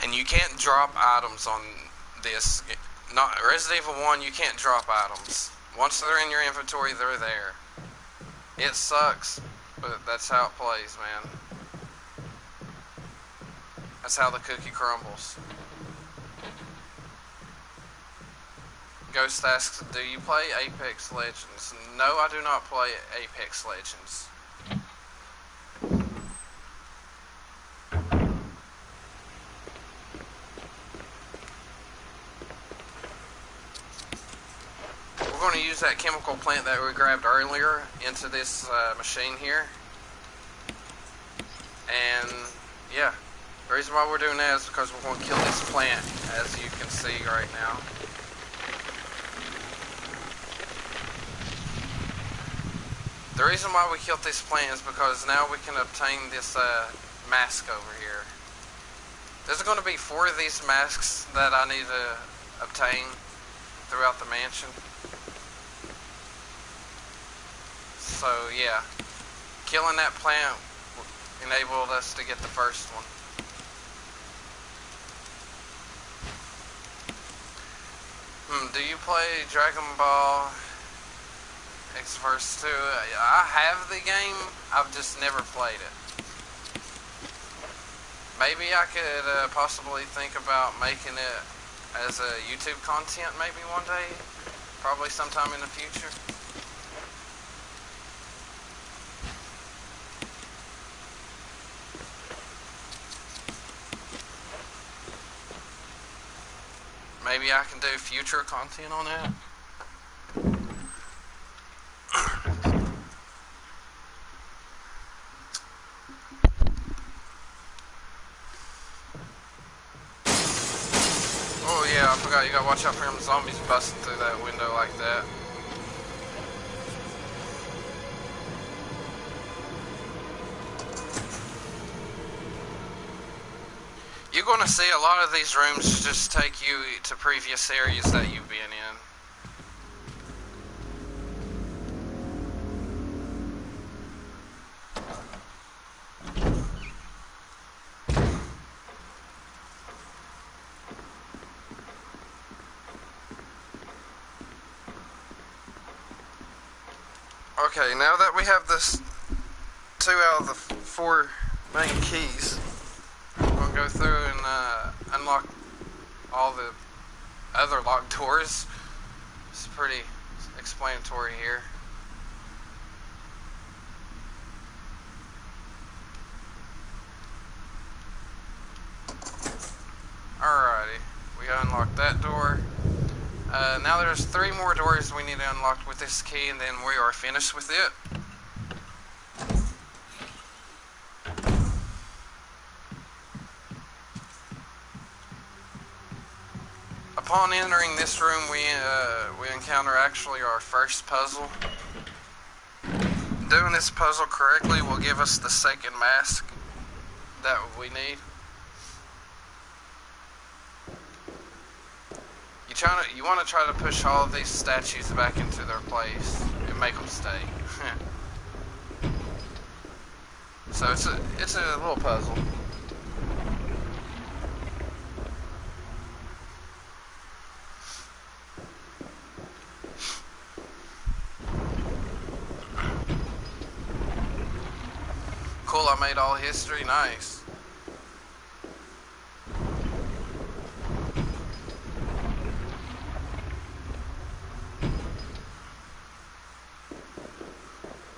And you can't drop items on this. Not Resident Evil 1, you can't drop items. Once they're in your inventory, they're there. It sucks, but that's how it plays, man. That's how the cookie crumbles. Ghost asks, do you play Apex Legends? No, I do not play Apex Legends. We're going to use that chemical plant that we grabbed earlier into this machine here. And yeah, the reason why we're doing that is because we're going to kill this plant, as you can see right now. The reason why we killed this plant is because now we can obtain this mask over here. There's going to be 4 of these masks that I need to obtain throughout the mansion. So yeah, killing that plant enabled us to get the first one. Do you play Dragon Ball X-Verse 2? I have the game, I've just never played it. Maybe I could possibly think about making it as a YouTube content maybe one day. Probably sometime in the future. Maybe I can do future content on that. Oh yeah, I forgot, you gotta watch out for them zombies busting through that window like that. You're gonna see a lot of these rooms just take you to previous areas that you've been in. Okay, now that we have this 2 out of the 4 main keys, we're gonna go through and unlock all the other locked doors. It's pretty explanatory here. Alrighty, we unlocked that door. Now there's 3 more doors we need to unlock with this key, and then we are finished with it. Upon entering this room, we encounter actually our first puzzle. Doing this puzzle correctly will give us the second mask that we need. You want to try to push all of these statues back into their place and make them stay. So it's a little puzzle. Cool, I made all history. Nice.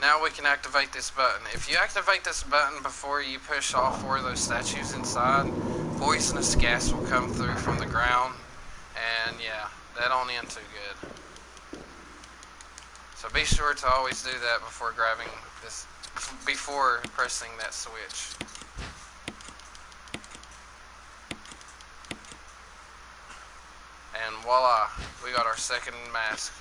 Now we can activate this button. If you activate this button before you push all 4 of those statues inside, poisonous gas will come through from the ground, and yeah, that don't end too good. So be sure to always do that before grabbing this, before pressing that switch. And voila, we got our second mask.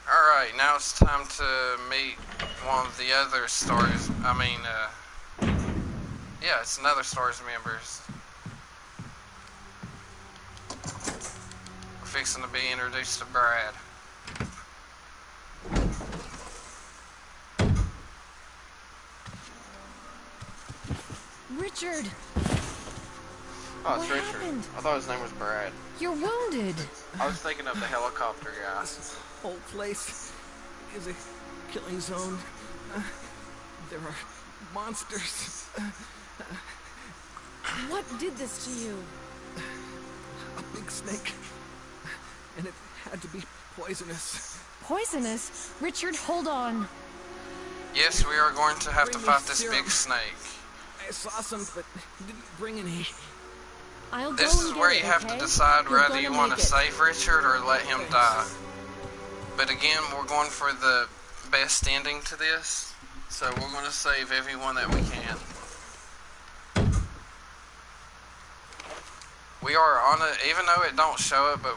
Alright, now it's time to meet one of the other stars. Yeah, it's another Stars members. We're fixing to be introduced to Brad. Richard! Oh, it's What Richard. happened? I thought his name was Brad. You're wounded. I was thinking of the helicopter guy. This whole place is a killing zone. There are monsters. What did this to you? A big snake. And it had to be poisonous. Poisonous? Richard, hold on. Yes, we are going to have to Bring me fight this serum. big snake. I saw some, but didn't bring any. I'll go This and is get where it, you have okay? to decide You're whether you gonna want to make it. save Richard or let him die. But again, we're going for the best ending to this, so we're going to save everyone that we can. We are on a, even though it don't show it, but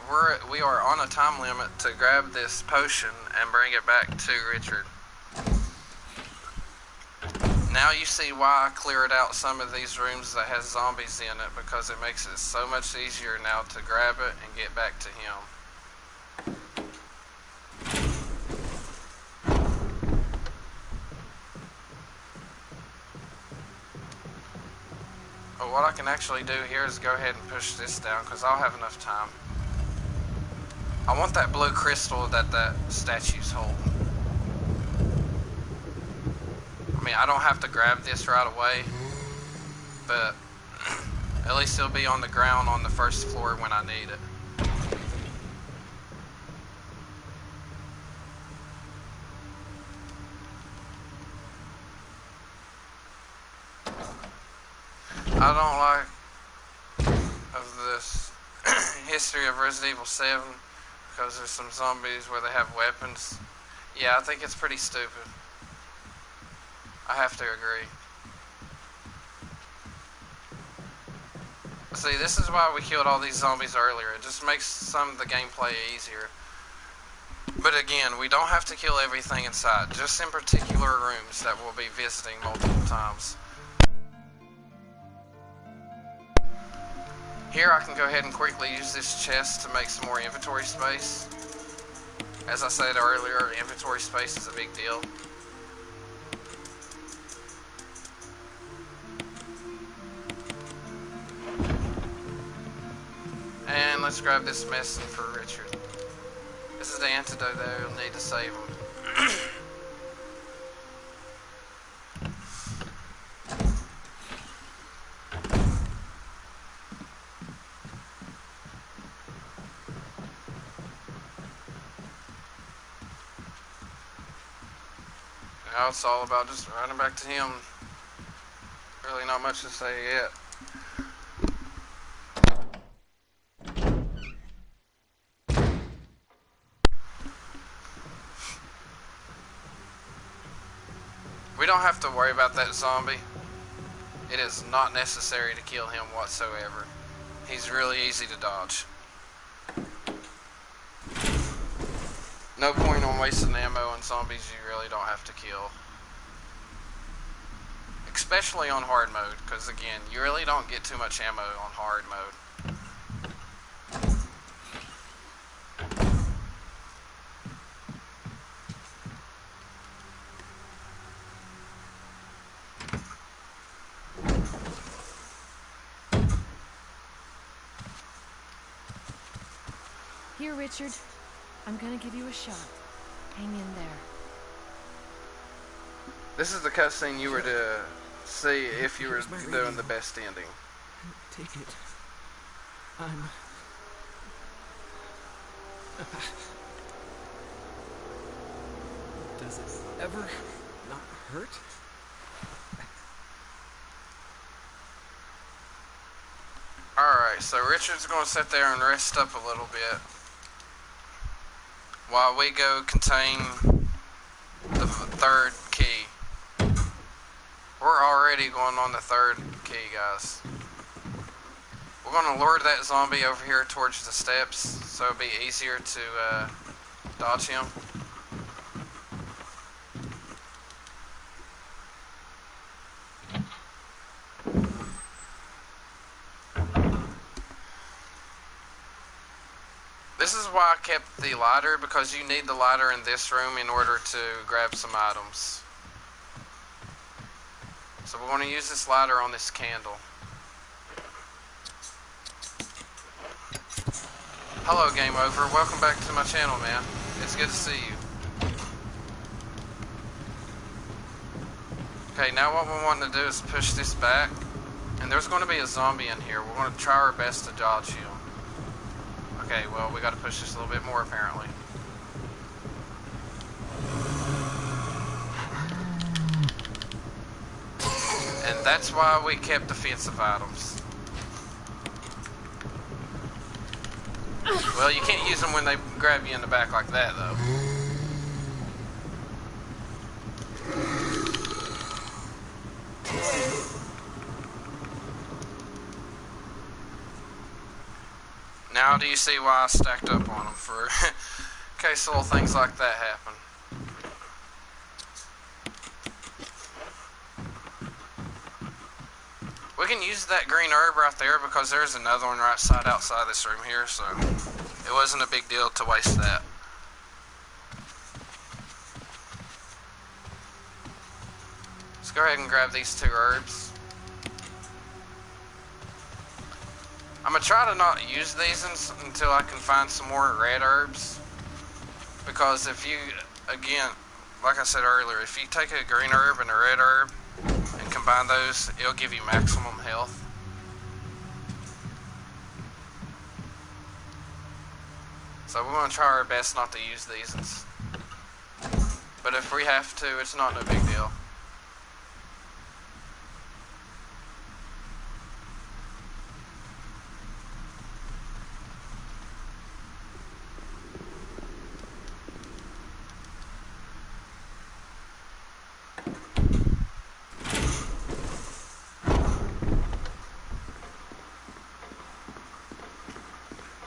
we are on a time limit to grab this potion and bring it back to Richard. Now you see why I cleared out some of these rooms that has zombies in it, because it makes it so much easier now to grab it and get back to him. But what I can actually do here is go ahead and push this down, because I'll have enough time. I want that blue crystal that statue's holding. I mean, I don't have to grab this right away, but at least it'll be on the ground on the first floor when I need it. I don't like of this history of Resident Evil 7 because there's some zombies where they have weapons. Yeah, I think it's pretty stupid. I have to agree. See, this is why we killed all these zombies earlier. It just makes some of the gameplay easier. But again, we don't have to kill everything inside, just in particular rooms that we'll be visiting multiple times. Here I can go ahead and quickly use this chest to make some more inventory space. As I said earlier, inventory space is a big deal. And let's grab this medicine for Richard. This is the antidote that we'll need to save him. Now it's all about just running back to him. Really not much to say yet. We don't have to worry about that zombie. It is not necessary to kill him whatsoever. He's really easy to dodge. No point on wasting ammo on zombies you really don't have to kill. Especially on hard mode, because again, you really don't get too much ammo on hard mode. Here, Richard. I'm gonna give you a shot. Hang in there. This is the cutscene you were to see if you were Here's my doing radio. the best ending. Take it. I'm... Does it ever not hurt? Alright, so Richard's going to sit there and rest up a little bit while we go contain the third key. We're already going on the third key, guys. We're going to lure that zombie over here towards the steps so it'll be easier to dodge him. This is why I kept the lighter, because you need the lighter in this room in order to grab some items. So we're going to use this lighter on this candle. Hello, Game Over. Welcome back to my channel, man. It's good to see you. Okay, now what we want to do is push this back. And there's going to be a zombie in here. We're going to try our best to dodge him. Okay, well, we got to push this a little bit more, apparently. And that's why we kept defensive items. Well, you can't use them when they grab you in the back like that, though. Now do you see why I stacked up on them, for in case little things like that happen. We can use that green herb right there because there's another one right outside this room here, so it wasn't a big deal to waste that. Let's go ahead and grab these 2 herbs. I'm going to try to not use these until I can find some more red herbs. Because if you, again, like I said earlier, if you take a green herb and a red herb and combine those, it'll give you maximum health. So we're going to try our best not to use these. But if we have to, it's not no big deal.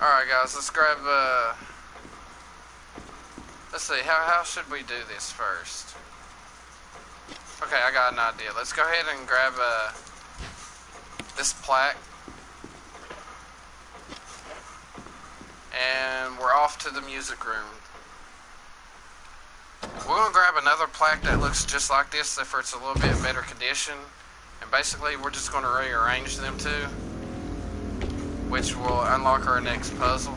Alright guys, let's grab, let's see, how should we do this first? Okay, I got an idea. Let's go ahead and grab, this plaque. And we're off to the music room. We're going to grab another plaque that looks just like this if it's a little bit better condition. And basically, we're just going to rearrange them two, which will unlock our next puzzle.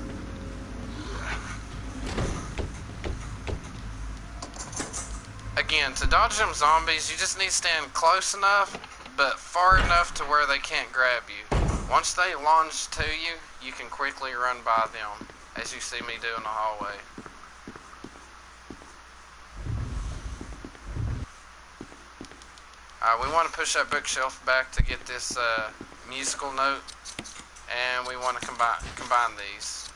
Again, to dodge them zombies, you just need to stand close enough, but far enough to where they can't grab you. Once they launch to you, you can quickly run by them, as you see me do in the hallway. We want to push that bookshelf back to get this musical note. And we want to combine these.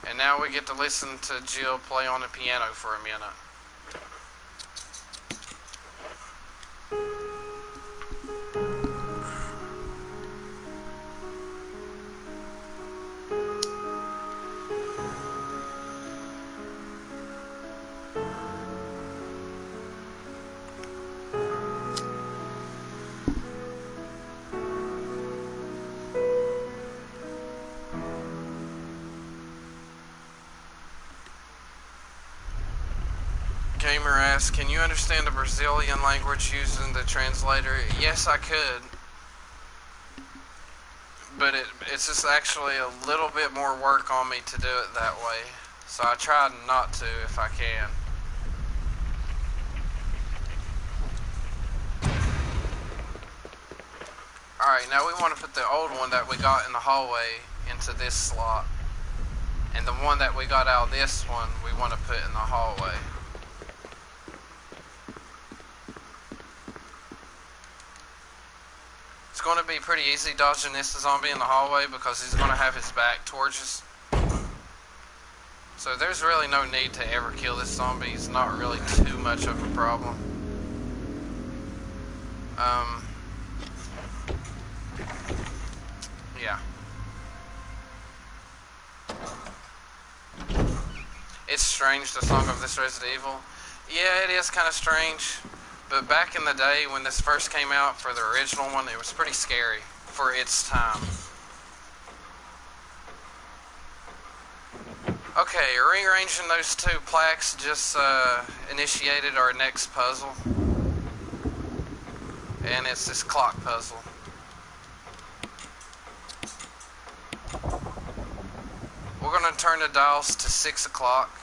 And now we get to listen to Jill play on the piano for a minute. Gamer asks, can you understand the Brazilian language using the translator? Yes, I could. But it's just actually a little bit more work on me to do it that way. So I try not to if I can. Alright, now we want to put the old one that we got in the hallway into this slot. And the one that we got out of this one, we want to put in the hallway. It's going to be pretty easy dodging this zombie in the hallway because he's going to have his back towards us. So there's really no need to ever kill this zombie. It's not really too much of a problem. Yeah. It's strange, the song of this Resident Evil. Yeah, it is kind of strange. But back in the day when this first came out for the original one, it was pretty scary for its time. Okay, rearranging those 2 plaques just initiated our next puzzle. And it's this clock puzzle. We're going to turn the dials to 6 o'clock.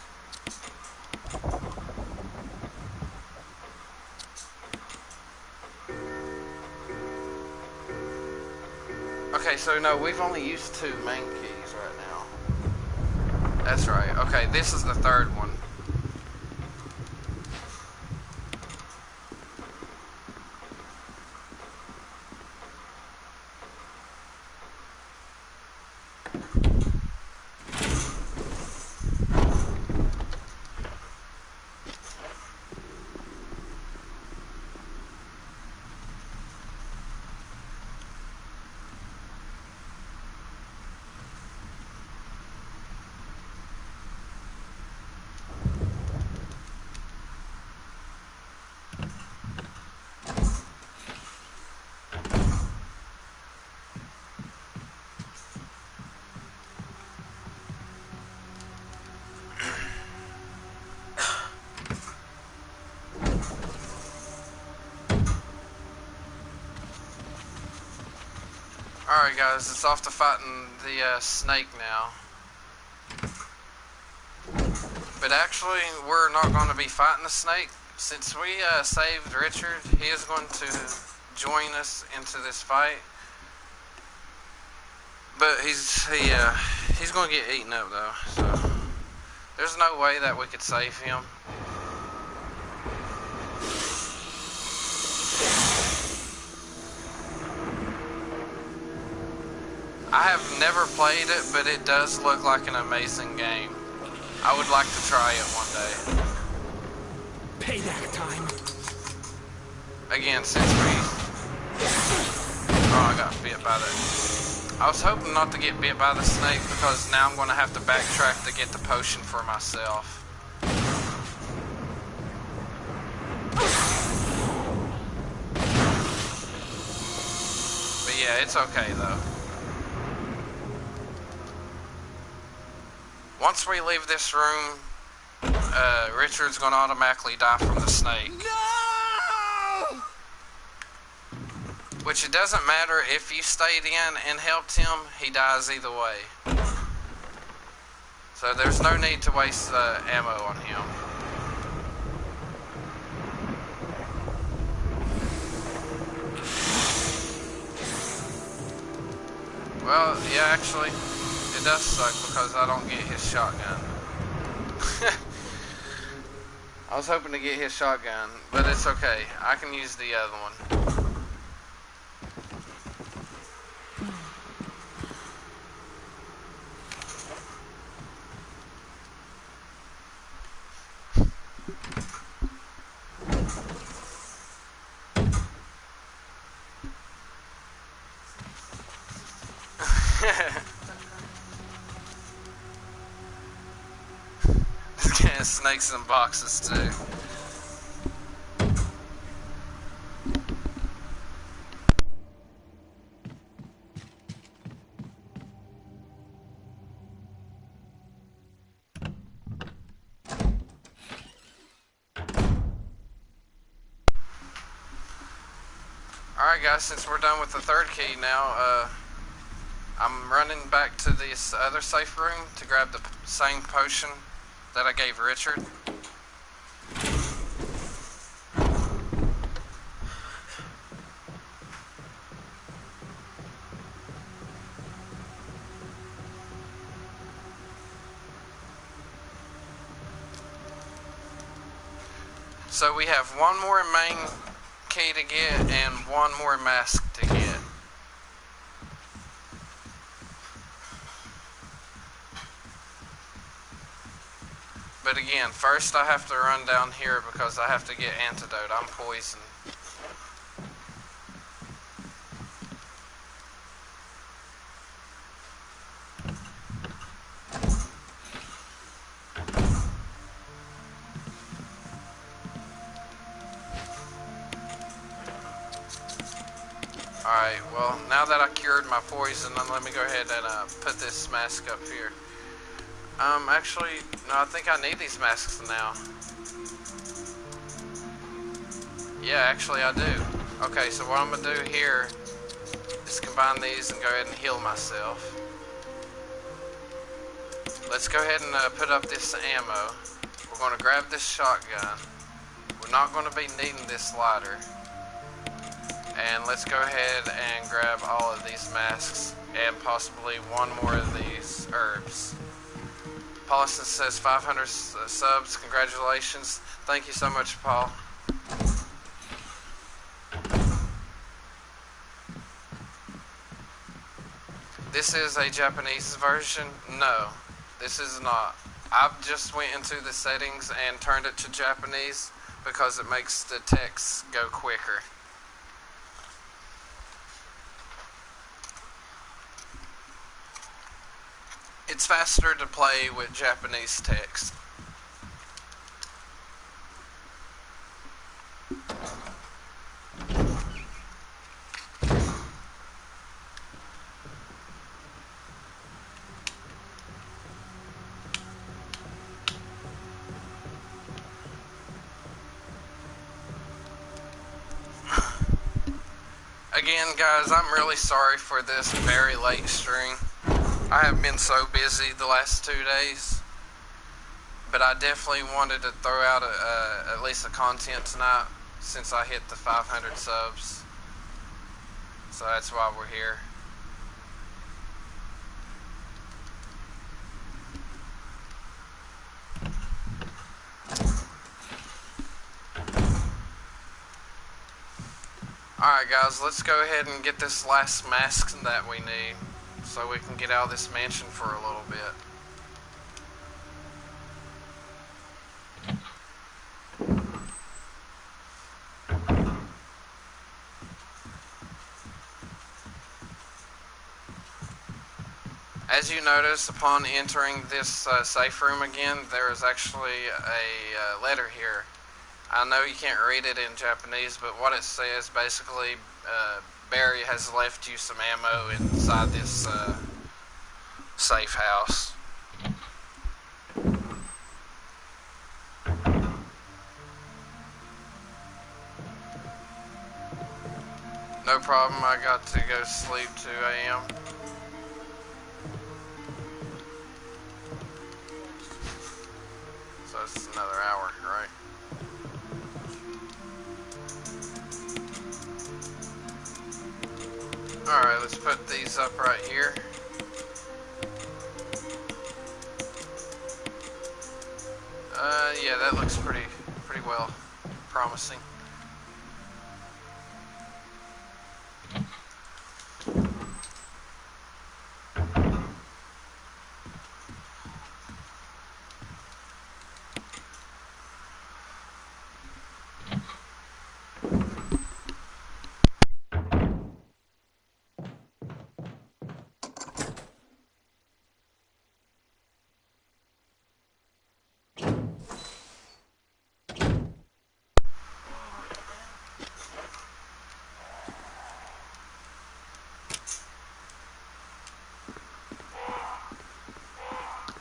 so no, we've only used 2 main keys right now. That's right. Okay, this is the 3rd one. Alright guys, it's off to fighting the snake now. But actually, we're not going to be fighting the snake. Since we saved Richard, he is going to join us into this fight. But he's going to get eaten up though, so there's no way that we could save him. I have never played it, but it does look like an amazing game. I would like to try it one day. Payback time. Again, since we... Oh, I got bit by that. I was hoping not to get bit by the snake because now I'm going to have to backtrack to get the potion for myself. But yeah, it's okay though. Once we leave this room, Richard's gonna automatically die from the snake. No! Which it doesn't matter if you stayed in and helped him, he dies either way. So there's no need to waste ammo on him. Well, yeah, actually, it does suck because I don't get his shotgun. I was hoping to get his shotgun, but it's okay. I can use the other one. Snakes in boxes too. Alright guys, since we're done with the 3rd key now, I'm running back to this other safe room to grab the same potion that I gave Richard. So we have one more main key to get and one more mask to get. But again, first I have to run down here because I have to get antidote. I'm poisoned. Alright, well, now that I cured my poison, then let me go ahead and put this mask up here. Actually, no, I think I need these masks now. Yeah, actually I do. Okay, so what I'm going to do here is combine these and go ahead and heal myself. Let's go ahead and put up this ammo. We're going to grab this shotgun. We're not going to be needing this lighter. And let's go ahead and grab all of these masks and possibly one more of these herbs. Paulson says 500 subs. Congratulations. Thank you so much, Paul. This is a Japanese version? No, this is not. I just went into the settings and turned it to Japanese because it makes the text go quicker. It's faster to play with Japanese text. Again, guys, I'm really sorry for this very late stream. I have been so busy the last 2 days, but I definitely wanted to throw out at least a content tonight since I hit the 500 subs. So that's why we're here. Alright guys, let's go ahead and get this last mask that we need so we can get out of this mansion for a little bit. As you notice, upon entering this safe room again, there is actually a letter here. I know you can't read it in Japanese, but what it says basically, Barry has left you some ammo inside this safe house. No problem, I got to go to sleep 2 a.m. So it's another hour, right? Alright, let's put these up right here. Yeah, that looks pretty well promising.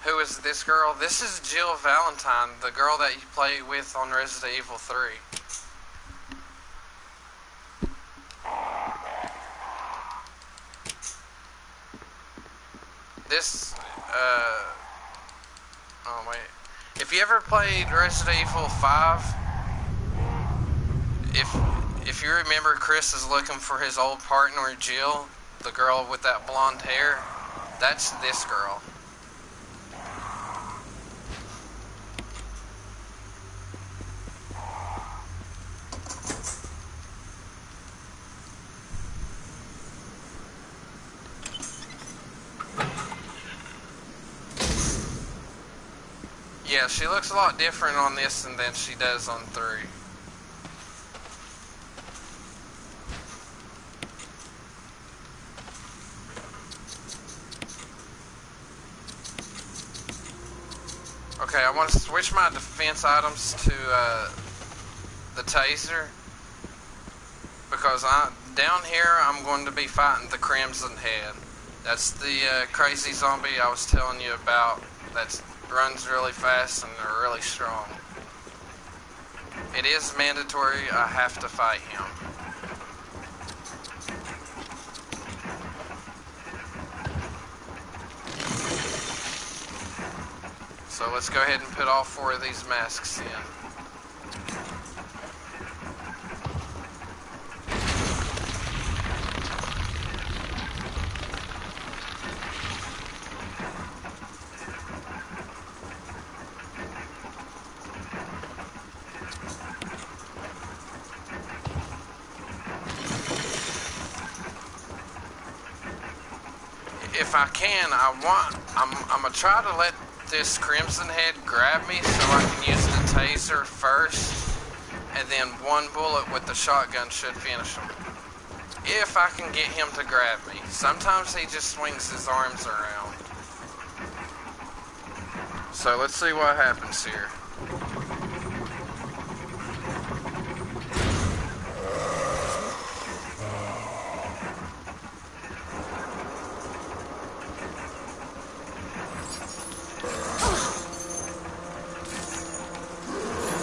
Who is this girl? This is Jill Valentine, the girl that you play with on Resident Evil 3. This, oh wait. If you ever played Resident Evil 5, if you remember, Chris is looking for his old partner, Jill, the girl with that blonde hair. That's this girl. Yeah, she looks a lot different on this than she does on 3. Okay, I want to switch my defense items to the taser, because down here I'm going to be fighting the Crimson Head. That's the crazy zombie I was telling you about that runs really fast and are really strong. It is mandatory, I have to fight him. So let's go ahead and put all 4 of these masks in. if I can, I'm gonna try to let this Crimson Head grab me so I can use the taser first, and then one bullet with the shotgun should finish him. If I can get him to grab me. Sometimes he just swings his arms around. So let's see what happens here.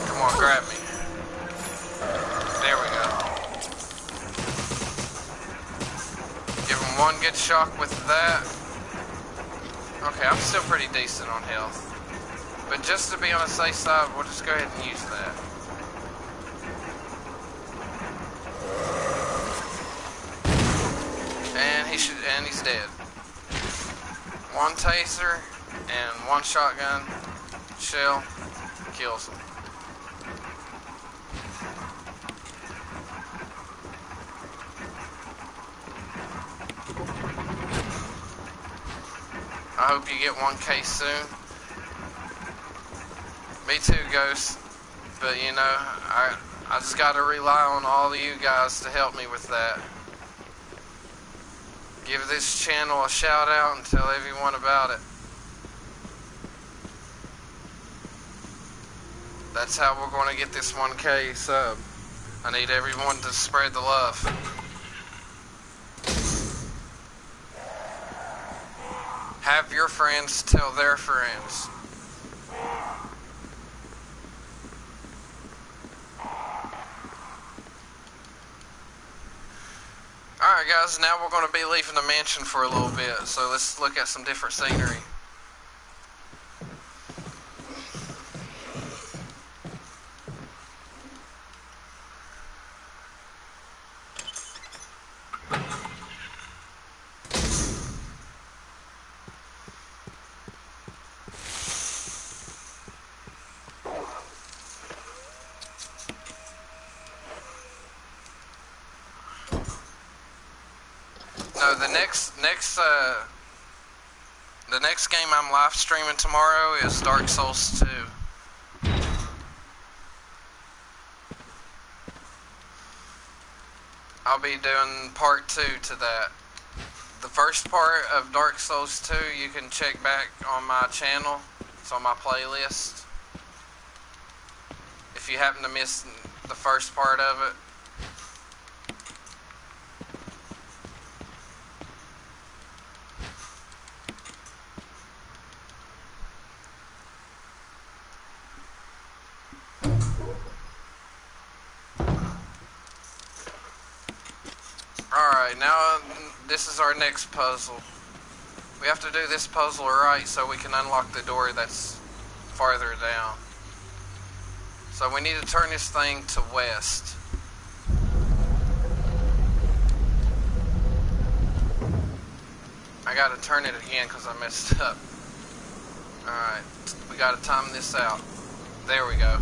Come on, grab me. There we go. Give him one good shock with that. Okay, I'm still pretty decent on health. But just to be on the safe side, we'll just go ahead and use that. And he's dead. One taser and one shotgun shell kills him. I hope you get one case soon. Me too, Ghost. But you know, I just gotta rely on all of you guys to help me with that. Give this channel a shout out and tell everyone about it. That's how we're going to get this 1K sub. I need everyone to spread the love. Have your friends tell their friends. Alright guys, now we're going to be leaving the mansion for a little bit, so let's look at some different scenery. No, the next game I'm live streaming tomorrow is Dark Souls 2. I'll be doing part 2 to that. The first part of Dark Souls 2 you can check back on my channel. It's on my playlist. If you happen to miss the first part of it. Alright, now this is our next puzzle. We have to do this puzzle right so we can unlock the door that's farther down. So we need to turn this thing to west. I gotta turn it again because I messed up. Alright, we gotta time this out. There we go.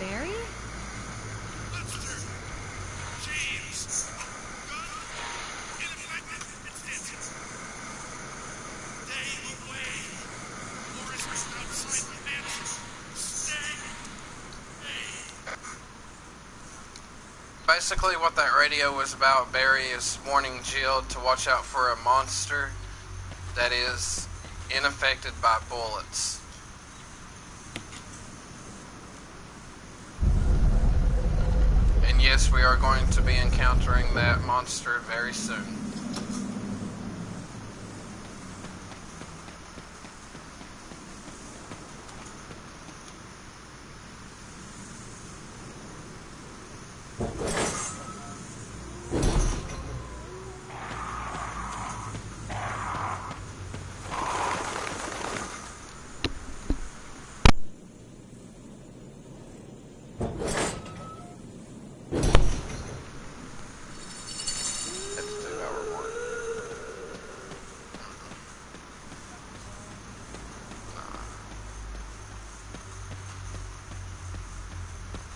Barry? Basically what that radio was about, Barry is warning Jill to watch out for a monster that is unaffected by bullets. And yes, we are going to be encountering that monster very soon.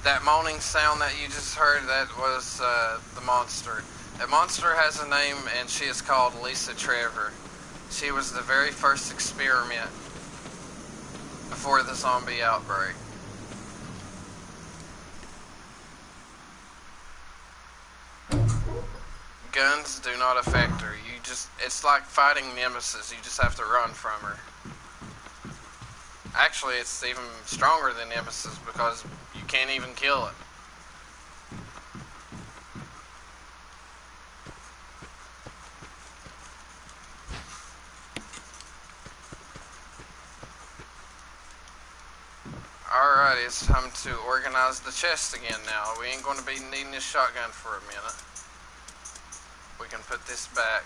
That moaning sound that you just heard, that was the monster. That monster has a name, and she is called Lisa Trevor. She was the very first experiment before the zombie outbreak. Guns do not affect her. It's like fighting Nemesis. You just have to run from her. Actually, it's even stronger than Nemesis because you can't even kill it. Alright, it's time to organize the chest again now. We ain't going to be needing this shotgun for a minute. We can put this back.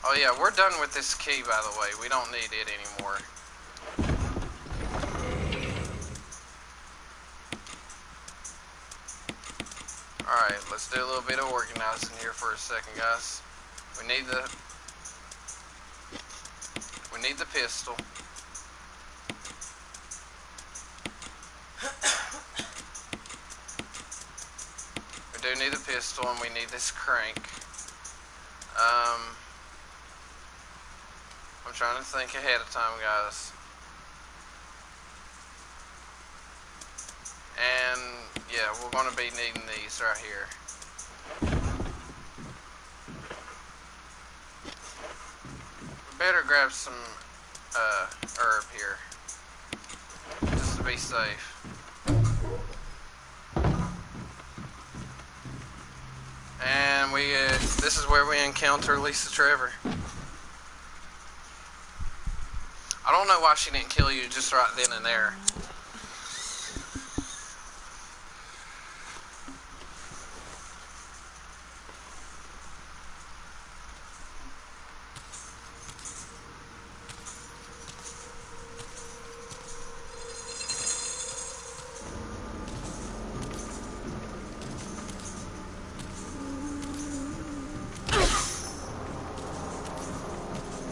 Oh yeah, we're done with this key, by the way. We don't need it anymore. Alright, let's do a little bit of organizing here for a second, guys. We need the pistol. We do need the pistol, and we need this crank. I'm trying to think ahead of time, guys. And yeah, we're going to be needing these right here. We better grab some herb here, just to be safe. And this is where we encounter Lisa Trevor. I don't know why she didn't kill you just right then and there.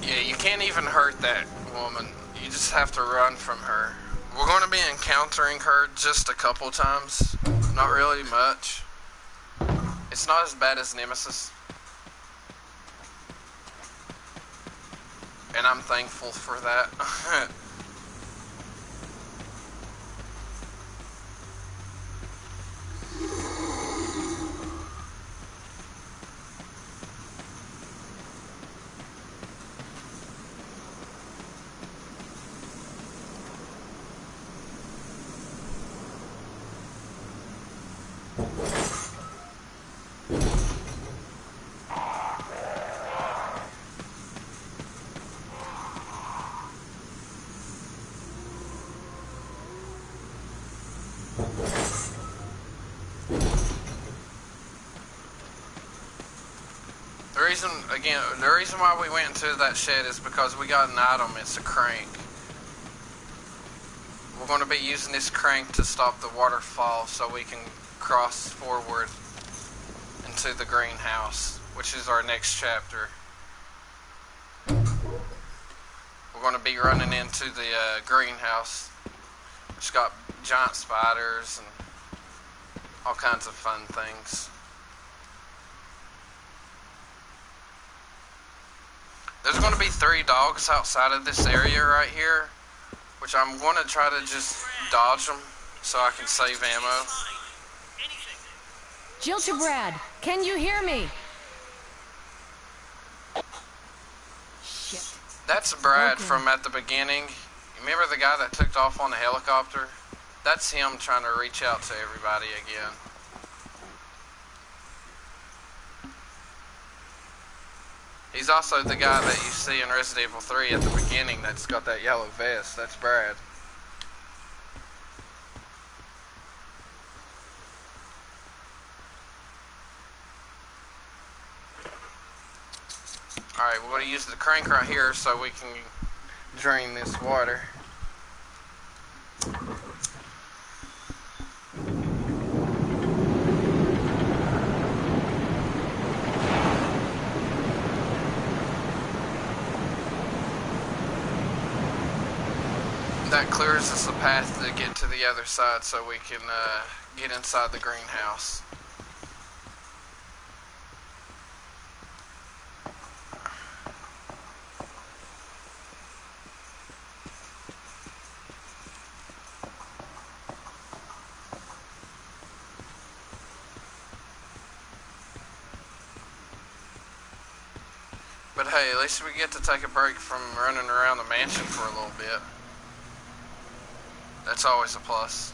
Yeah, you can't even hurt that woman. You just have to run from her. We're going to be encountering her just a couple times. Not really much. It's not as bad as Nemesis. And I'm thankful for that. The reason why we went into that shed is because we got an item. It's a crank. We're going to be using this crank to stop the waterfall so we can cross forward into the greenhouse, which is our next chapter. We're going to be running into the greenhouse, which got giant spiders and all kinds of fun things. There's going to be 3 dogs outside of this area right here, which I'm going to try to just dodge them so I can save ammo. Jill to Brad, can you hear me? Shit. That's Brad Okay. from at the beginning. You remember the guy that took off on the helicopter? That's him trying to reach out to everybody again. He's also the guy that you see in Resident Evil 3 at the beginning that's got that yellow vest. That's Brad. Alright, we're going to use the crank right here so we can drain this water. that clears us a path to get to the other side so we can get inside the greenhouse. But hey, at least we get to take a break from running around the mansion for a little bit. That's always a plus.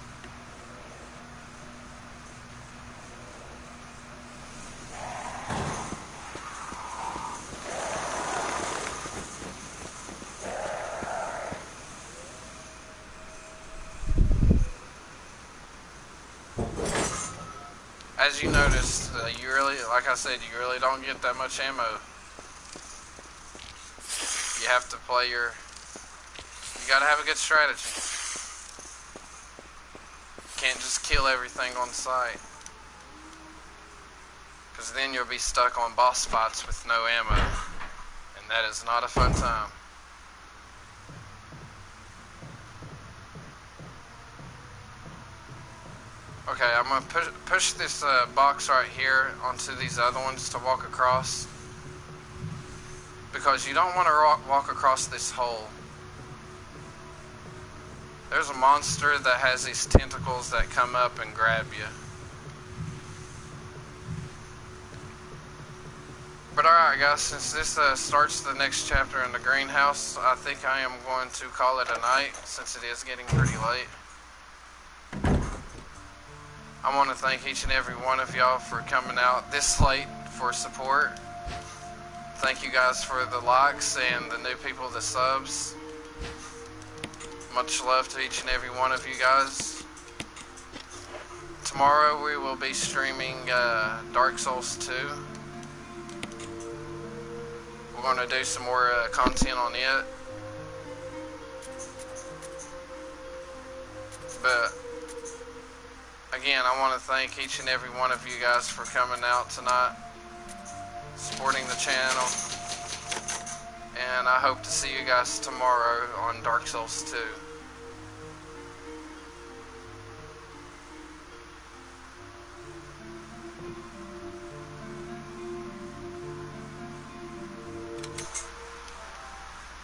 As you noticed, you really, like I said, you really don't get that much ammo. You have to play your, you gotta have a good strategy. You can't just kill everything on sight, because then you'll be stuck on boss fights with no ammo, and that is not a fun time. Okay, I'm going to push this box right here onto these other ones to walk across. Because you don't want to walk across this hole. There's a monster that has these tentacles that come up and grab you. But alright guys, since this starts the next chapter in the greenhouse, I think I am going to call it a night since it is getting pretty late. I want to thank each and every one of y'all for coming out this late for support. Thank you guys for the likes and the new people, the subs. Much love to each and every one of you guys. Tomorrow we will be streaming Dark Souls 2. We're going to do some more content on it. But again, I want to thank each and every one of you guys for coming out tonight, supporting the channel, and I hope to see you guys tomorrow on Dark Souls 2.